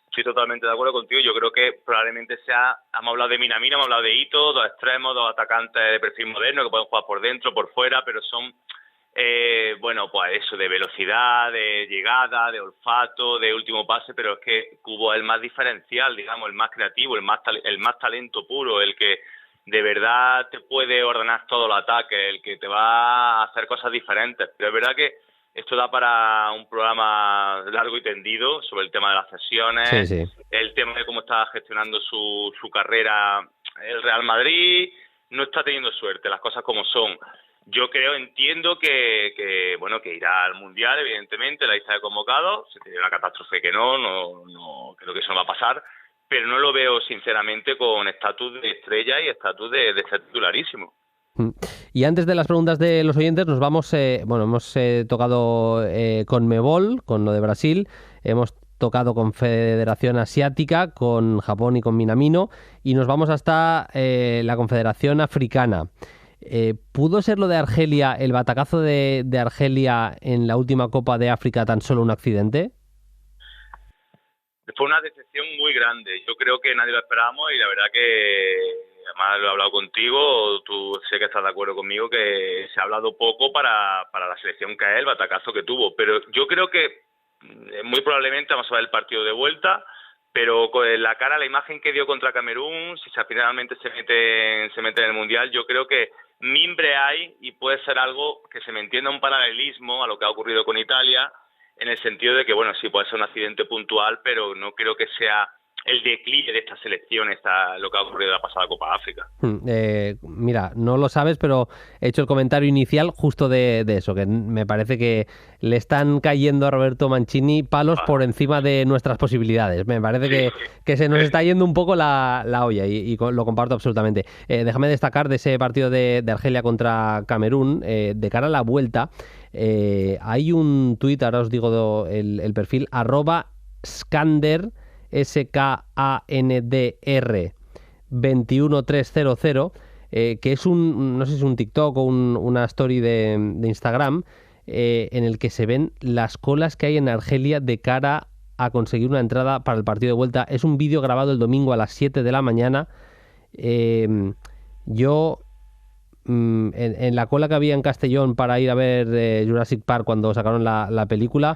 Estoy totalmente de acuerdo contigo. Yo creo que probablemente hemos hablado de Minamino, hemos hablado de Ito, dos extremos, dos atacantes de perfil moderno que pueden jugar por dentro, por fuera, pero son, pues eso, de velocidad, de llegada, de olfato, de último pase, pero es que Kubo es el más diferencial, digamos, el más creativo, el más talento puro, el que de verdad te puede ordenar todo el ataque, el que te va a hacer cosas diferentes. Pero es verdad que esto da para un programa largo y tendido sobre el tema de las cesiones, el tema de cómo está gestionando su carrera el Real Madrid. No está teniendo suerte, las cosas como son. Yo entiendo que irá al Mundial, evidentemente, la lista de convocados. Se tiene una catástrofe que no creo que eso no va a pasar, pero no lo veo sinceramente con estatus de estrella y estatus de ser titularísimo. Y antes de las preguntas de los oyentes, nos vamos, hemos tocado CONMEBOL, con lo de Brasil, hemos tocado con Federación Asiática, con Japón y con Minamino, y nos vamos hasta la Confederación Africana. ¿Pudo ser lo de Argelia, el batacazo de Argelia en la última Copa de África, tan solo un accidente? Fue una decepción muy grande. Yo creo que nadie lo esperábamos y la verdad que, además lo he hablado contigo, tú sé que estás de acuerdo conmigo, que se ha hablado poco para la selección que es el batacazo que tuvo. Pero yo creo que muy probablemente vamos a ver el partido de vuelta, pero con la imagen que dio contra Camerún, si finalmente se mete en el Mundial, yo creo que mimbre hay y puede ser algo que se me entienda un paralelismo a lo que ha ocurrido con Italia, en el sentido de que, bueno, sí puede ser un accidente puntual, pero no creo que sea el declive de esta selección, lo que ha ocurrido en la pasada Copa de África. Mira, no lo sabes, pero he hecho el comentario inicial justo de eso, que me parece que le están cayendo a Roberto Mancini palos por encima de nuestras posibilidades. Me parece que se nos está yendo un poco la olla y lo comparto absolutamente. Déjame destacar de ese partido de Argelia contra Camerún, de cara a la vuelta, hay un tuit, ahora os digo el perfil, @Skander, SKANDR 21300, que es no sé si es un TikTok o una story de Instagram, en el que se ven las colas que hay en Argelia de cara a conseguir una entrada para el partido de vuelta. Es un vídeo grabado el domingo a las 7 de la mañana. Yo en la cola que había en Castellón para ir a ver Jurassic Park cuando sacaron la película,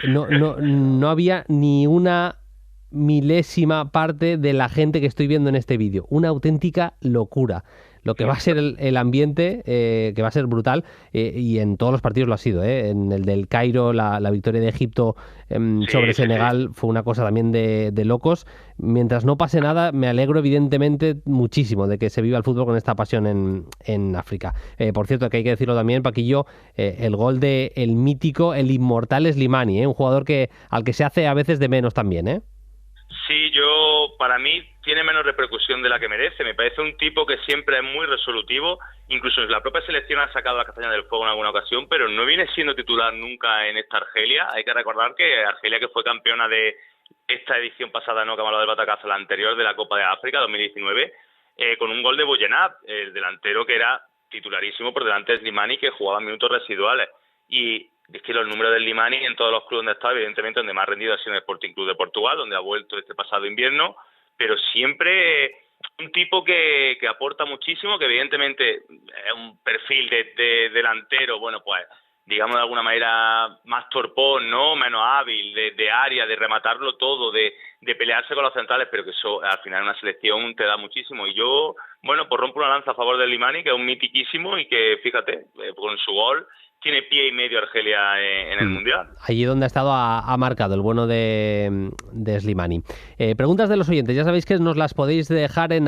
no había ni una milésima parte de la gente que estoy viendo en este vídeo. Una auténtica locura. Lo que va a ser el ambiente, que va a ser brutal, y en todos los partidos lo ha sido. En el del Cairo, la victoria de Egipto sobre Senegal fue una cosa también de locos. Mientras no pase nada, me alegro evidentemente muchísimo de que se viva el fútbol con esta pasión en África. Por cierto, que hay que decirlo también, Paquillo, el gol de el mítico, el inmortal Slimani, un jugador al que se hace a veces de menos también, Sí, para mí tiene menos repercusión de la que merece. Me parece un tipo que siempre es muy resolutivo. Incluso la propia selección ha sacado la castaña del fuego en alguna ocasión, pero no viene siendo titular nunca en esta Argelia. Hay que recordar que Argelia, que fue campeona de esta edición pasada, no que hemos hablado del batacazo, la anterior de la Copa de África 2019, con un gol de Boyenab, el delantero que era titularísimo por delante de Slimani, que jugaba minutos residuales. Y es que los números del Slimani en todos los clubes donde está, evidentemente donde más ha rendido ha sido en el Sporting Club de Portugal, donde ha vuelto este pasado invierno, pero siempre un tipo que aporta muchísimo, que evidentemente es un perfil de delantero, bueno, pues digamos de alguna manera más torpón, ¿no? Menos hábil, de área, de rematarlo todo, de pelearse con los centrales, pero que eso al final en una selección te da muchísimo. Y yo, bueno, pues rompo una lanza a favor del Slimani, que es un mitiquísimo y que, fíjate, con su gol tiene pie y medio Argelia en el Mundial. Allí donde ha estado ha marcado el bueno de Slimani. Preguntas de los oyentes, ya sabéis que nos las podéis dejar en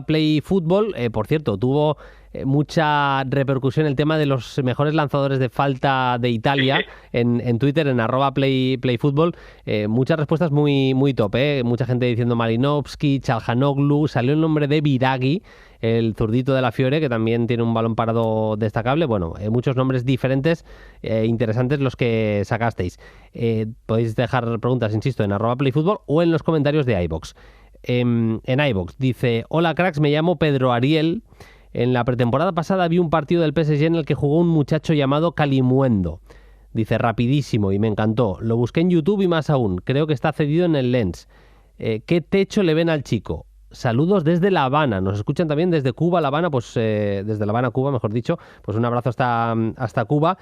@playfutbol. Por cierto, tuvo mucha repercusión el tema de los mejores lanzadores de falta de Italia en Twitter, en @playfutbol. Muchas respuestas muy, muy top, mucha gente diciendo Malinovski, Çalhanoğlu, salió el nombre de Biraghi, el zurdito de la Fiore, que también tiene un balón parado destacable. Bueno, muchos nombres diferentes, interesantes los que sacasteis. Podéis dejar preguntas, insisto, en @playfutbol o en los comentarios de iVoox. En iVoox dice: hola cracks, me llamo Pedro Ariel. En la pretemporada pasada vi un partido del PSG en el que jugó un muchacho llamado Calimuendo. Dice, rapidísimo y me encantó. Lo busqué en YouTube y más aún. Creo que está cedido en el Lens. ¿Qué techo le ven al chico? Saludos desde La Habana. Nos escuchan también desde Cuba, La Habana, pues desde La Habana, Cuba, mejor dicho. Pues un abrazo hasta Cuba.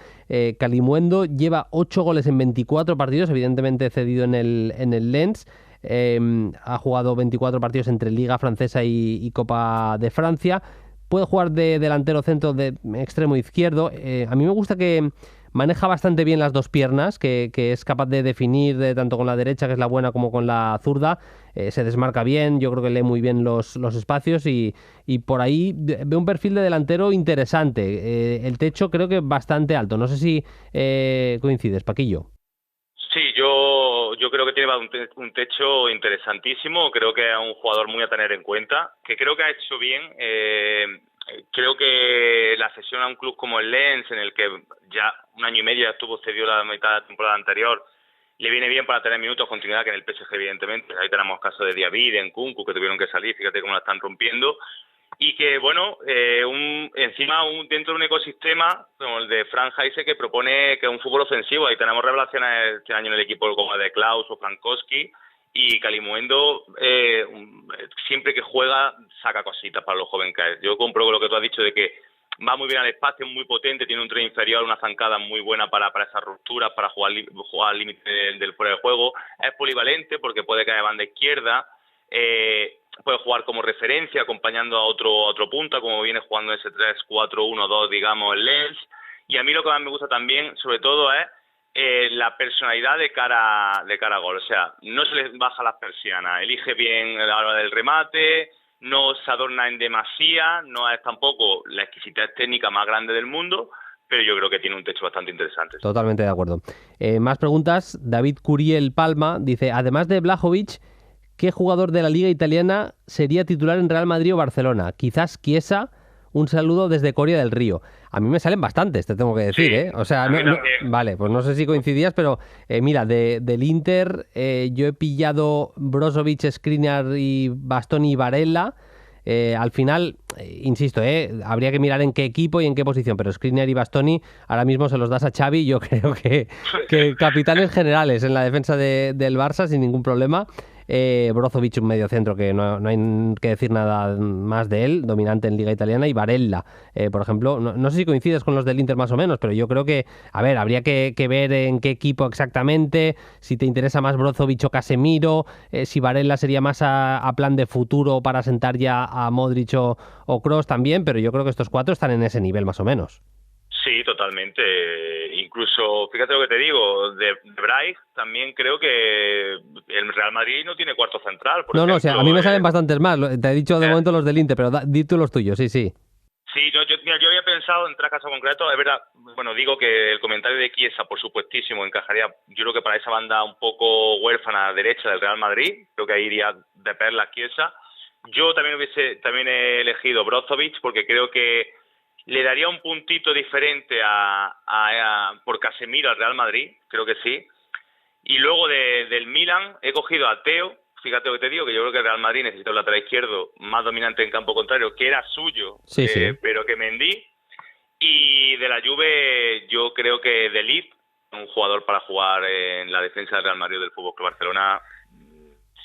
Calimuendo lleva 8 goles en 24 partidos, evidentemente cedido en el Lens. Ha jugado 24 partidos entre Liga Francesa y Copa de Francia. Puede jugar de delantero centro, de extremo izquierdo. A mí me gusta que maneja bastante bien las dos piernas, que es capaz de definir tanto con la derecha, que es la buena, como con la zurda. Se desmarca bien, yo creo que lee muy bien los espacios y por ahí ve un perfil de delantero interesante. El techo creo que bastante alto. No sé si coincides, Paquillo. Sí, yo creo que tiene un techo interesantísimo. Creo que es un jugador muy a tener en cuenta, que creo que ha hecho bien. Creo que la cesión a un club como el Lens, en el que ya un año y medio estuvo cedido la mitad de la temporada anterior, le viene bien para tener minutos, continuidad, que en el PSG evidentemente. Ahí tenemos casos de Diaby, de Nkunku, que tuvieron que salir, fíjate cómo la están rompiendo. Y que, bueno, dentro de un ecosistema como el de Frank Heise, que propone que es un fútbol ofensivo. Ahí tenemos revelaciones este año en el equipo como de Klaus o Frankowski, y Kalimuendo, siempre que juega, saca cositas para los jóvenes que es. Yo compro lo que tú has dicho de que va muy bien al espacio, muy potente, tiene un tren inferior, una zancada muy buena para esas rupturas, para jugar al límite del fuera de juego. Es polivalente porque puede caer a banda izquierda, puede jugar como referencia acompañando a otro punta, como viene jugando ese 3-4-1-2, digamos, el Lens. Y a mí lo que más me gusta también, sobre todo, es la personalidad de cara a gol. O sea, no se le baja las persianas, elige bien a la hora del remate, no se adorna en demasía, no es tampoco la exquisitez técnica más grande del mundo, pero yo creo que tiene un techo bastante interesante. Totalmente de acuerdo. Más preguntas. David Curiel Palma dice, además de Vlahovic, ¿qué jugador de la Liga Italiana sería titular en Real Madrid o Barcelona? Quizás Chiesa. Un saludo desde Coria del Río. A mí me salen bastantes, te tengo que decir, sí, ¿eh? O sea, vale, pues no sé si coincidías, pero mira, del Inter yo he pillado Brozovic, Skriniar y Bastoni y Barella. Al final, insisto, habría que mirar en qué equipo y en qué posición, pero Skriniar y Bastoni ahora mismo se los das a Xavi. Yo creo que capitanes generales en la defensa del Barça sin ningún problema. Brozovic, un mediocentro que no hay que decir nada más de él, dominante en Liga Italiana, y Barella, por ejemplo. No sé si coincides con los del Inter más o menos, pero yo creo que, habría que ver en qué equipo exactamente, si te interesa más Brozovic o Casemiro, si Barella sería más a plan de futuro para sentar ya a Modric o Kroos también, pero yo creo que estos cuatro están en ese nivel más o menos. Sí, totalmente. Incluso, fíjate lo que te digo, de Bryce también creo que el Real Madrid no tiene cuarto central. Por ejemplo, o sea, a mí me salen bastantes más. Te he dicho de momento los del Inter, pero di tú los tuyos, sí. Sí, yo había pensado en tres casos concretos. Es verdad, bueno, digo que el comentario de Chiesa, por supuestísimo, encajaría, yo creo que para esa banda un poco huérfana derecha del Real Madrid. Creo que ahí iría de perlas Chiesa. Yo también he elegido Brozovic porque creo que le daría un puntito diferente por Casemiro al Real Madrid, creo que sí. Y luego del Milan he cogido a Teo. Fíjate lo que te digo, que yo creo que el Real Madrid necesita un lateral izquierdo más dominante en campo contrario, que era suyo, sí. pero que Mendy. Y de la Juve yo creo que De Ligt, un jugador para jugar en la defensa del Real Madrid del FC Barcelona,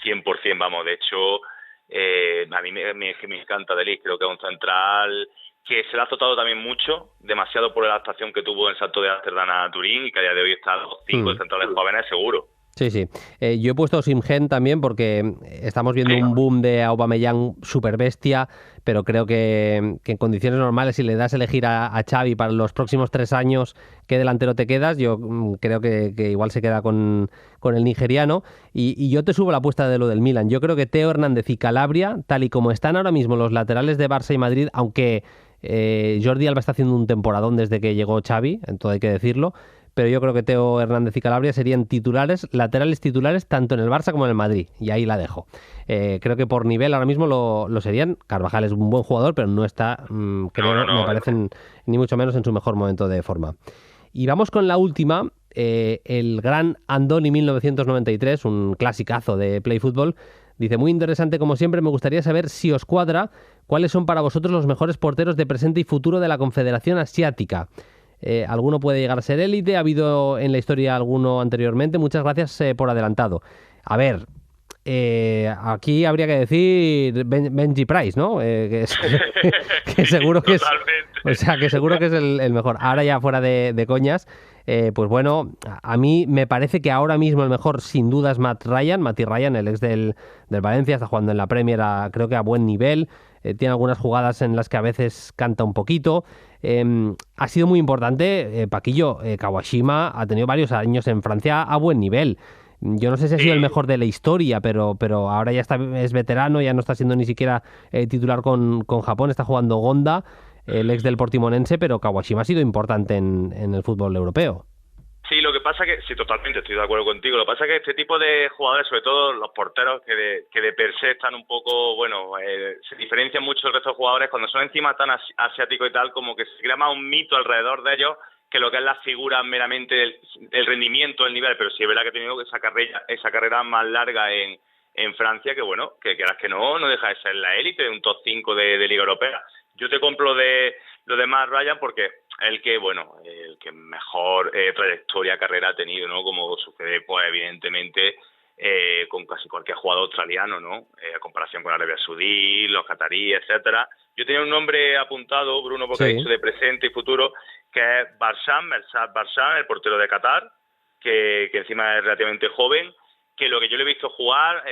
100%, vamos. De hecho, a mí me encanta De Ligt, creo que es un central que se le ha azotado también mucho, demasiado por la adaptación que tuvo en el salto de Ámsterdam a Turín, y que a día de hoy está a los 5 centrales jóvenes seguro. Sí. Yo he puesto Simgen también porque estamos viendo un boom de Aubameyang super bestia, pero creo que en condiciones normales, si le das a elegir a Xavi para los próximos 3 años qué delantero te quedas, yo creo que igual se queda con el nigeriano. Y yo te subo la apuesta de lo del Milan. Yo creo que Teo Hernández y Calabria, tal y como están ahora mismo los laterales de Barça y Madrid, aunque Jordi Alba está haciendo un temporadón desde que llegó Xavi, todo hay que decirlo, pero yo creo que Teo Hernández y Calabria serían laterales titulares tanto en el Barça como en el Madrid, y ahí la dejo. Creo que por nivel ahora mismo lo serían. Carvajal es un buen jugador, pero no está, me parecen, ni mucho menos en su mejor momento de forma. Y vamos con la última, el gran Andoni 1993, un clasicazo de Play Football. Dice, muy interesante como siempre, me gustaría saber si os cuadra cuáles son para vosotros los mejores porteros de presente y futuro de la Confederación Asiática. Alguno puede llegar a ser élite, ha habido en la historia alguno anteriormente. Muchas gracias por adelantado. A ver, aquí habría que decir Benji Price, ¿no? Que seguro que es, o sea, que seguro que es el mejor. Ahora ya fuera de coñas, pues bueno, a mí me parece que ahora mismo el mejor sin duda es Mati Ryan, el ex del Valencia, está jugando en la Premier creo que a buen nivel. tiene algunas jugadas en las que a veces canta un poquito. Ha sido muy importante, Paquillo, Kawashima ha tenido varios años en Francia a buen nivel. Yo no sé si ha sido el mejor de la historia, pero ahora ya es veterano, ya no está siendo ni siquiera titular con Japón, está jugando Gonda, el ex del Portimonense, pero Kawashima ha sido importante en el fútbol europeo. Sí, lo que pasa que, sí, totalmente, estoy de acuerdo contigo. Lo que pasa es que este tipo de jugadores, sobre todo los porteros, que de per se están un poco, se diferencian mucho del resto de jugadores, cuando son encima tan asiáticos y tal, como que se crea más un mito alrededor de ellos que lo que es la figura meramente el rendimiento, el nivel. Pero sí es verdad que ha tenido esa carrera más larga en Francia, que quieras que no deja de ser la élite de un top 5 de Liga Europea. Yo te compro lo de Matt Ryan porque el que mejor trayectoria, carrera ha tenido, ¿no? Como sucede, pues evidentemente, con casi cualquier jugador australiano, ¿no? A comparación con Arabia Saudí, los cataríes, etcétera. Yo tenía un nombre apuntado, Bruno, porque he dicho de presente y futuro, que es Mersad Barsam, el portero de Qatar, que encima es relativamente joven, que lo que yo le he visto jugar,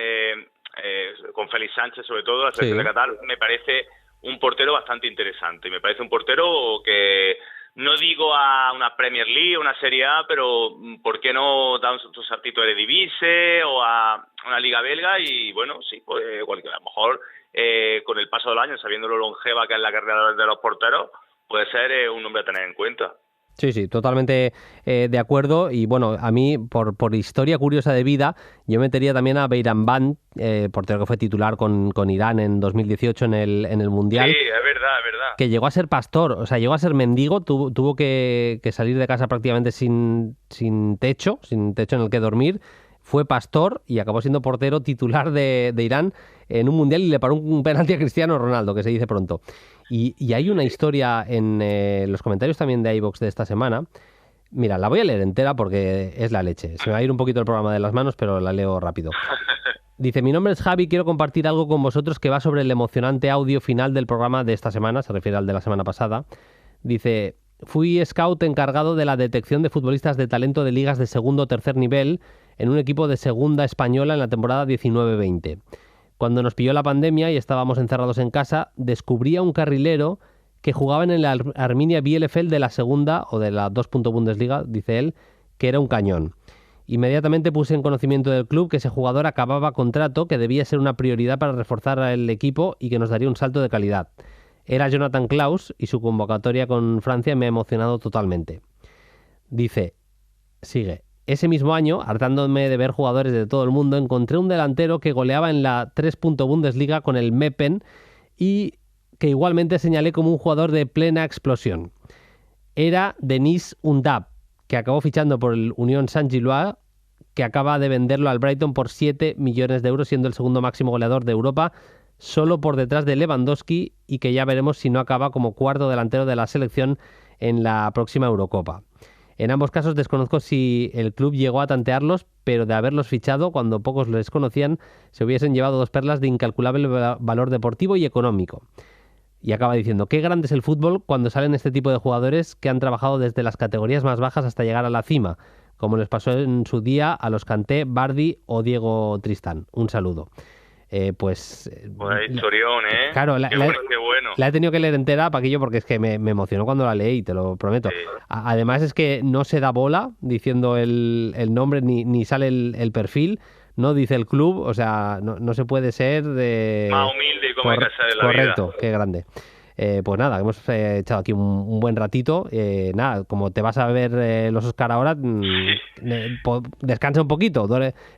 con Félix Sánchez sobre todo, la selección de Qatar, me parece un portero bastante interesante. Me parece un portero que, no digo a una Premier League, una Serie A, pero ¿por qué no dar un saltito de Eredivisie o a una Liga Belga? Y bueno, sí, pues a lo mejor con el paso del año, sabiendo lo longeva que es la carrera de los porteros, puede ser un nombre a tener en cuenta. Sí, totalmente de acuerdo. Y bueno, a mí, por historia curiosa de vida, yo metería también a Beiranvand, portero que fue titular con Irán en 2018 en el Mundial. Sí, es verdad. Que llegó a ser pastor, o sea, llegó a ser mendigo, tuvo que salir de casa prácticamente sin techo en el que dormir. Fue pastor y acabó siendo portero titular de Irán en un Mundial y le paró un penalti a Cristiano Ronaldo, que se dice pronto. Y hay una historia en los comentarios también de iVox de esta semana. Mira, la voy a leer entera porque es la leche. Se me va a ir un poquito el programa de las manos, pero la leo rápido. Dice, mi nombre es Javi, quiero compartir algo con vosotros que va sobre el emocionante audio final del programa de esta semana, se refiere al de la semana pasada. Dice, fui scout encargado de la detección de futbolistas de talento de ligas de segundo o tercer nivel en un equipo de segunda española en la temporada 19-20. Cuando nos pilló la pandemia y estábamos encerrados en casa, descubrí a un carrilero que jugaba en el Arminia Bielefeld de la segunda o de la 2. Bundesliga, dice él, que era un cañón. Inmediatamente puse en conocimiento del club que ese jugador acababa contrato, que debía ser una prioridad para reforzar el equipo y que nos daría un salto de calidad. Era Jonathan Klaus y su convocatoria con Francia me ha emocionado totalmente. Dice, sigue, ese mismo año, hartándome de ver jugadores de todo el mundo, encontré un delantero que goleaba en la 3. Bundesliga con el Meppen y que igualmente señalé como un jugador de plena explosión. Era Denis Undab, que acabó fichando por el Unión Saint-Gilloise, que acaba de venderlo al Brighton por 7 millones de euros, siendo el segundo máximo goleador de Europa, solo por detrás de Lewandowski, y que ya veremos si no acaba como cuarto delantero de la selección en la próxima Eurocopa. En ambos casos desconozco si el club llegó a tantearlos, pero de haberlos fichado, cuando pocos les conocían, se hubiesen llevado 2 perlas de incalculable valor deportivo y económico. Y acaba diciendo, qué grande es el fútbol cuando salen este tipo de jugadores que han trabajado desde las categorías más bajas hasta llegar a la cima, como les pasó en su día a los Kanté, Bardi o Diego Tristán. Un saludo. Pues... Buena historión, ¿eh? Claro, qué bueno. La he tenido que leer entera, Paquillo, porque es que me emocionó cuando la leí, te lo prometo. Sí. Además es que no se da bola diciendo el nombre ni sale el perfil, no dice el club, o sea, no se puede ser de... Más humilde como hay que ser en la correcto, vida. Qué grande. Pues nada, hemos echado aquí un buen ratito. Nada, como te vas a ver los Oscar ahora, descansa un poquito,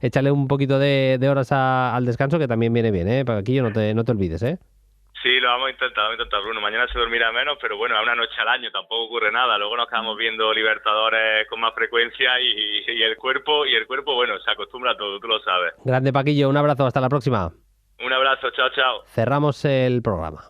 échale un poquito de horas al descanso, que también viene bien, para aquí no te olvides, Sí, lo vamos a intentar, Bruno. Mañana se dormirá menos, pero bueno, a una noche al año tampoco ocurre nada. Luego nos quedamos viendo Libertadores con más frecuencia y el cuerpo, bueno, se acostumbra a todo, tú lo sabes. Grande, Paquillo, un abrazo, hasta la próxima. Un abrazo, chao. Cerramos el programa.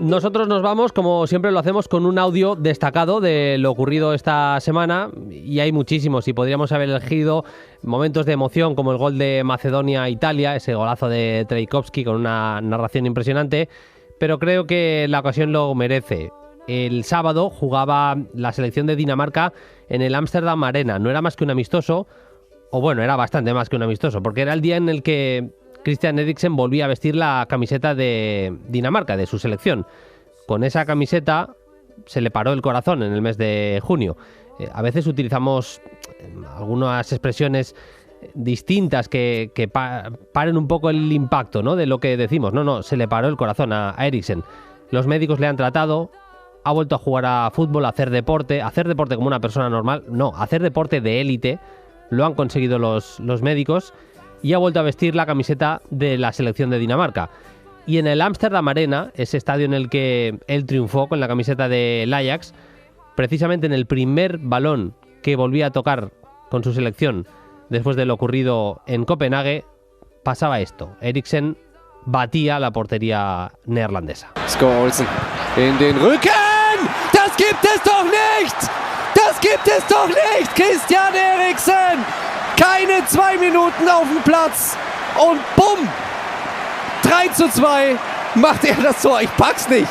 Nosotros nos vamos, como siempre lo hacemos, con un audio destacado de lo ocurrido esta semana y hay muchísimos, y podríamos haber elegido momentos de emoción como el gol de Macedonia-Italia, ese golazo de Trejkovski con una narración impresionante, pero creo que la ocasión lo merece. El sábado jugaba la selección de Dinamarca en el Amsterdam Arena. No era más que un amistoso, o bueno, era bastante más que un amistoso, porque era el día en el que Christian Eriksen volvía a vestir la camiseta de Dinamarca, de su selección. Con esa camiseta se le paró el corazón en el mes de junio. A veces utilizamos algunas expresiones distintas que paren un poco el impacto, ¿no?, de lo que decimos. No, se le paró el corazón a Eriksen. Los médicos le han tratado, ha vuelto a jugar a fútbol, a hacer deporte como una persona normal. No, hacer deporte de élite, lo han conseguido los médicos, y ha vuelto a vestir la camiseta de la selección de Dinamarca. Y en el Amsterdam Arena, ese estadio en el que él triunfó con la camiseta del Ajax, precisamente en el primer balón que volvía a tocar con su selección después de lo ocurrido en Copenhague, pasaba esto. Eriksen batía la portería neerlandesa. Scholes in den Rücken! Das gibt es doch nicht! Das gibt es doch nicht! Christian Eriksen! Keine 2 Minuten auf dem Platz und bumm! 3:2 macht er das Tor. Ich pack's nicht.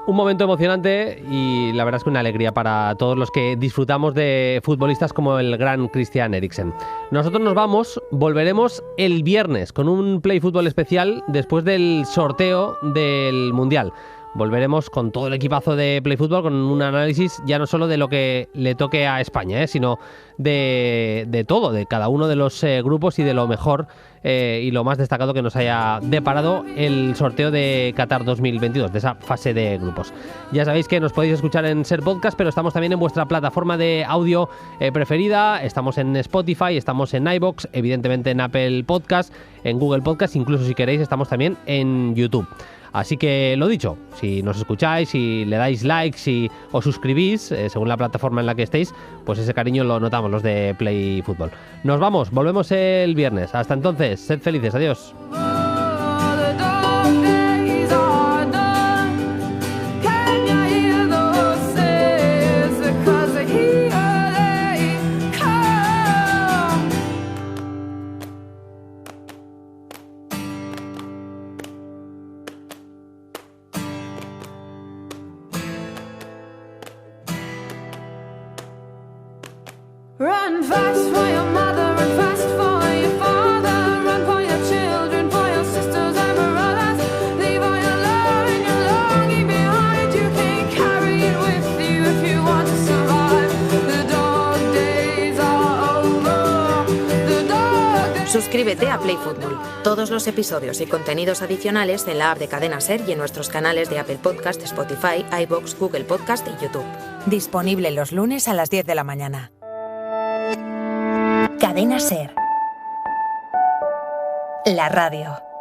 Un momento emocionante y la verdad es que una alegría para todos los que disfrutamos de futbolistas como el gran Christian Eriksen. Nosotros nos vamos, volveremos el viernes con un Play Fútbol especial después del sorteo del Mundial. Volveremos con todo el equipazo de Play Fútbol con un análisis ya no solo de lo que le toque a España, sino de todo, de cada uno de los grupos y de lo mejor y lo más destacado que nos haya deparado el sorteo de Qatar 2022, de esa fase de grupos. Ya sabéis que nos podéis escuchar en Ser Podcast, pero estamos también en vuestra plataforma de audio preferida. Estamos en Spotify, estamos en iVoox, evidentemente en Apple Podcast, en Google Podcast, incluso si queréis estamos también en YouTube. Así que lo dicho, si nos escucháis, si le dais like, si os suscribís, según la plataforma en la que estéis, pues ese cariño lo notamos los de Play Fútbol. Nos vamos, volvemos el viernes. Hasta entonces, sed felices, adiós. Run fast for your mother, run fast for your father, run for your children, for your sisters and brothers. Leave all your love and your longing behind. You can carry it with you if you want to survive. The dog days are over. The dog days. Suscríbete a Play Fútbol. Todos los episodios y contenidos adicionales en la app de Cadena Ser y en nuestros canales de Apple Podcast, Spotify, iVoox, Google Podcast y YouTube. Disponible los lunes a las 10 de la mañana. Cadena Ser. La radio.